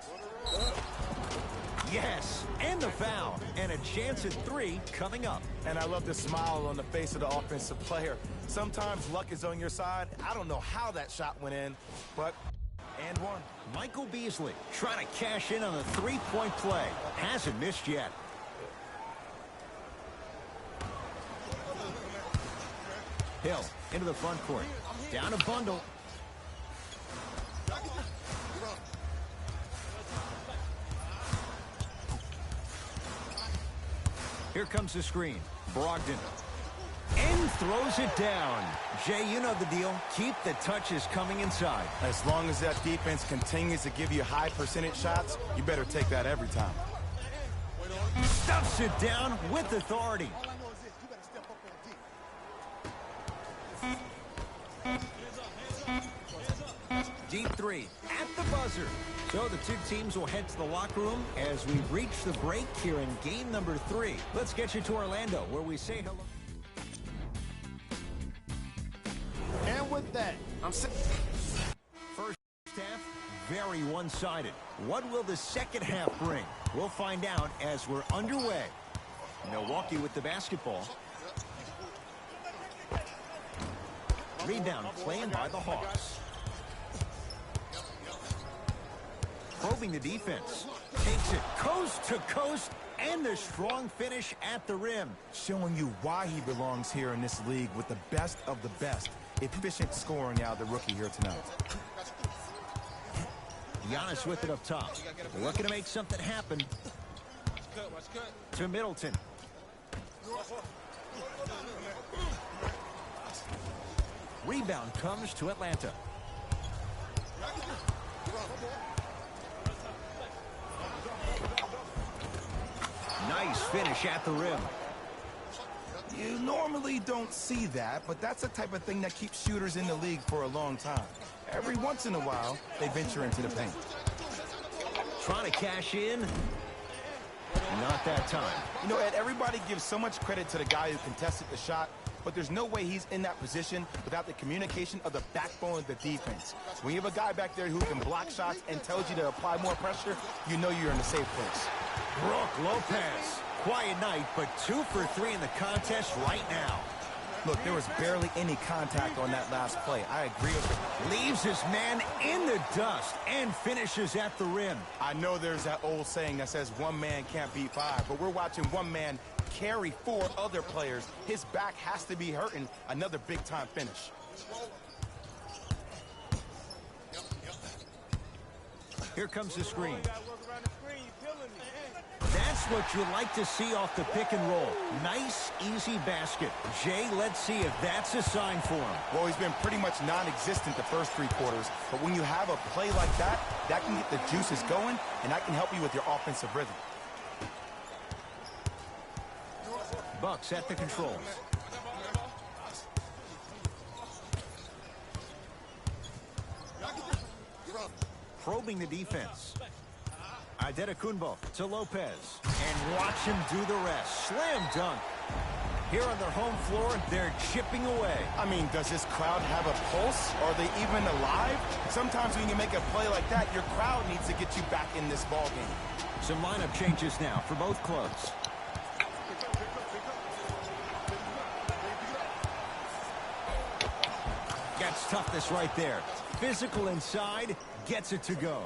Yes, and the foul. And a chance at 3 coming up. And I love the smile on the face of the offensive player. Sometimes luck is on your side. I don't know how that shot went in, but And one. Michael Beasley trying to cash in on a three-point play. Hasn't missed yet. Hill into the front court. Down a bundle. Here comes the screen. Brogdon. And throws it down. Jay, you know the deal. Keep the touches coming inside. As long as that defense continues to give you high percentage shots, you better take that every time. Stuffs it down with authority. Deep three at the buzzer. So the two teams will head to the locker room as we reach the break here in game number 3. Let's get you to Orlando, where we say hello. And with that, First half, very one-sided. What will the second half bring? We'll find out as we're underway. Milwaukee with the basketball. Rebound playing by the Hawks. Probing the defense. Takes it coast to coast, and the strong finish at the rim. Showing you why he belongs here in this league with the best of the best. Efficient scoring out of the rookie here tonight. Giannis with it up top. Looking to make something happen. To Middleton. Rebound comes to Atlanta. Nice finish at the rim. You normally don't see that, but that's the type of thing that keeps shooters in the league for a long time. Every once in a while, they venture into the paint. Trying to cash in. Not that time. You know, Ed, everybody gives so much credit to the guy who contested the shot, but there's no way he's in that position without the communication of the backbone of the defense. When you have a guy back there who can block shots and tells you to apply more pressure, you know you're in a safe place. Brook Lopez. Quiet night, but 2 for 3 in the contest right now. Look, there was barely any contact on that last play. I agree with him. Leaves his man in the dust and finishes at the rim. I know there's that old saying that says one man can't beat 5, but we're watching one man carry 4 other players. His back has to be hurting. Another big-time finish. Here comes the screen. That's what you like to see off the pick and roll. Nice, easy basket. Jay, let's see if that's a sign for him. Well, he's been pretty much non-existent the first 3 quarters, but when you have a play like that, that can get the juices going, and that can help you with your offensive rhythm. Bucks at the controls. Probing the defense. Adetokunbo to Lopez. And watch him do the rest. Slam dunk. Here on their home floor, they're chipping away. I mean, does this crowd have a pulse? Are they even alive? Sometimes when you make a play like that, your crowd needs to get you back in this ball game. Some lineup changes now for both clubs. Gets toughness right there. Physical inside, gets it to go.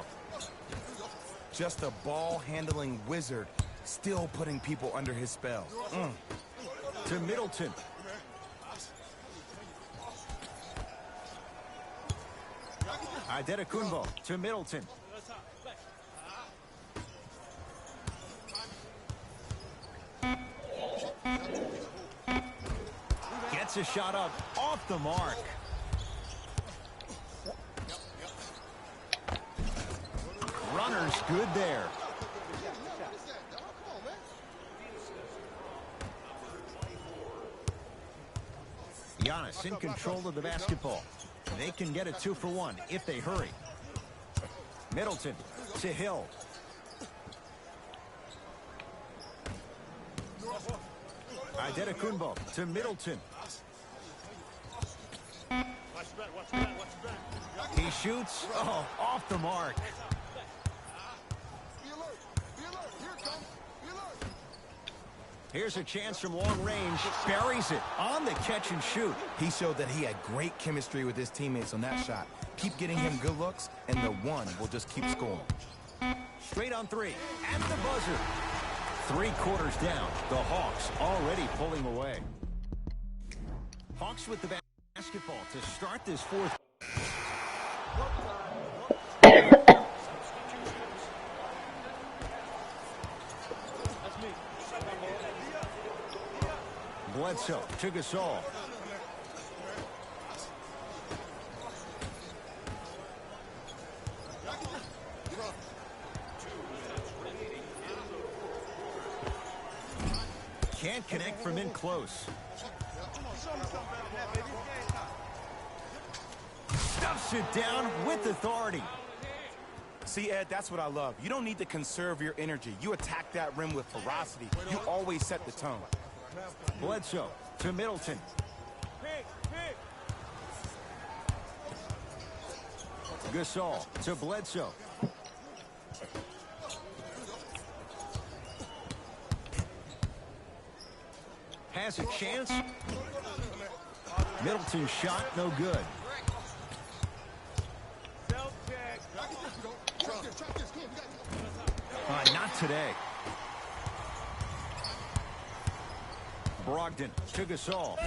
Just a ball-handling wizard, still putting people under his spell. To Middleton. Adetokunbo to Middleton. Gets a shot up off the mark. Runner's good there. Giannis in control of the basketball. They can get a 2 for 1 if they hurry. Middleton to Hill. Adetokunbo to Middleton. He shoots. Oh, off the mark. Here's a chance from long range. Buries it on the catch and shoot. He showed that he had great chemistry with his teammates on that shot. Keep getting him good looks, and the one will just keep scoring. Straight on three. At the buzzer. 3 quarters down. The Hawks already pulling away. Hawks with the basketball to start this fourth. Bledsoe to Gasol. Can't connect from in close. Stuffs it down with authority. See, Ed, that's what I love. You don't need to conserve your energy. You attack that rim with ferocity. You always set the tone. Bledsoe to Middleton. Gasol to Bledsoe. Has a chance. Middleton's shot, no good. Not today. Brogdon to Gasol.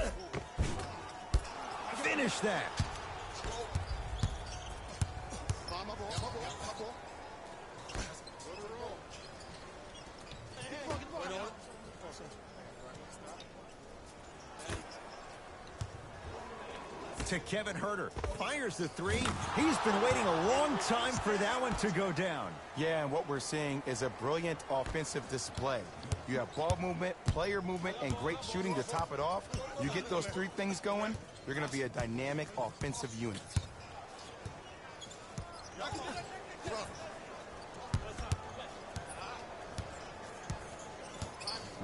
Finish that. To Kevin Huerter. Fires the three. He's been waiting a long time for that one to go down. Yeah, and what we're seeing is a brilliant offensive display. You have ball movement, player movement, and great shooting to top it off. You get those 3 things going, you're going to be a dynamic offensive unit.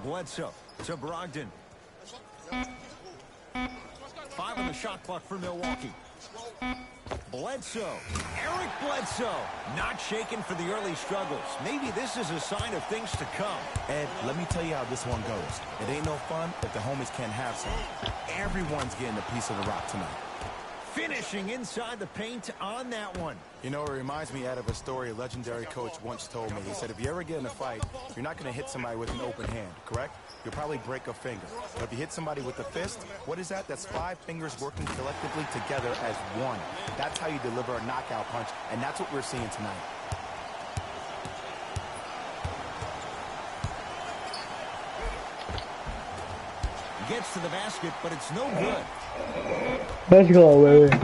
Bledsoe to Brogdon. 5 on the shot clock for Milwaukee. Bledsoe. Eric Bledsoe. Not shaken for the early struggles. Maybe this is a sign of things to come. Ed, let me tell you how this one goes. It ain't no fun if the homies can't have some. Everyone's getting a piece of the rock tonight. Finishing inside the paint on that one. You know, it reminds me out of a story a legendary coach once told me. He said, if you ever get in a fight, you're not going to hit somebody with an open hand, correct? You'll probably break a finger. But if you hit somebody with a fist, what is that? That's 5 fingers working collectively together as one. That's how you deliver a knockout punch, and that's what we're seeing tonight. Gets to the basket, but it's no good. Let's go, baby.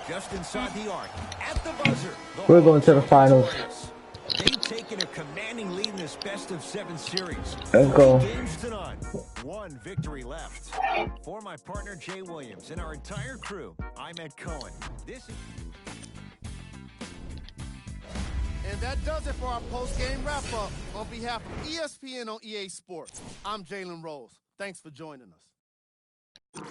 Just inside the arc. At the buzzer. We're going to the finals. They've taken a commanding lead in this best-of-7 series. Let's go. Games to none. 1 victory left. For my partner, Jay Williams, and our entire crew, I'm Ed Cohen. And that does it for our post-game wrap-up. On behalf of ESPN on EA Sports, I'm Jalen Rose. Thanks for joining us.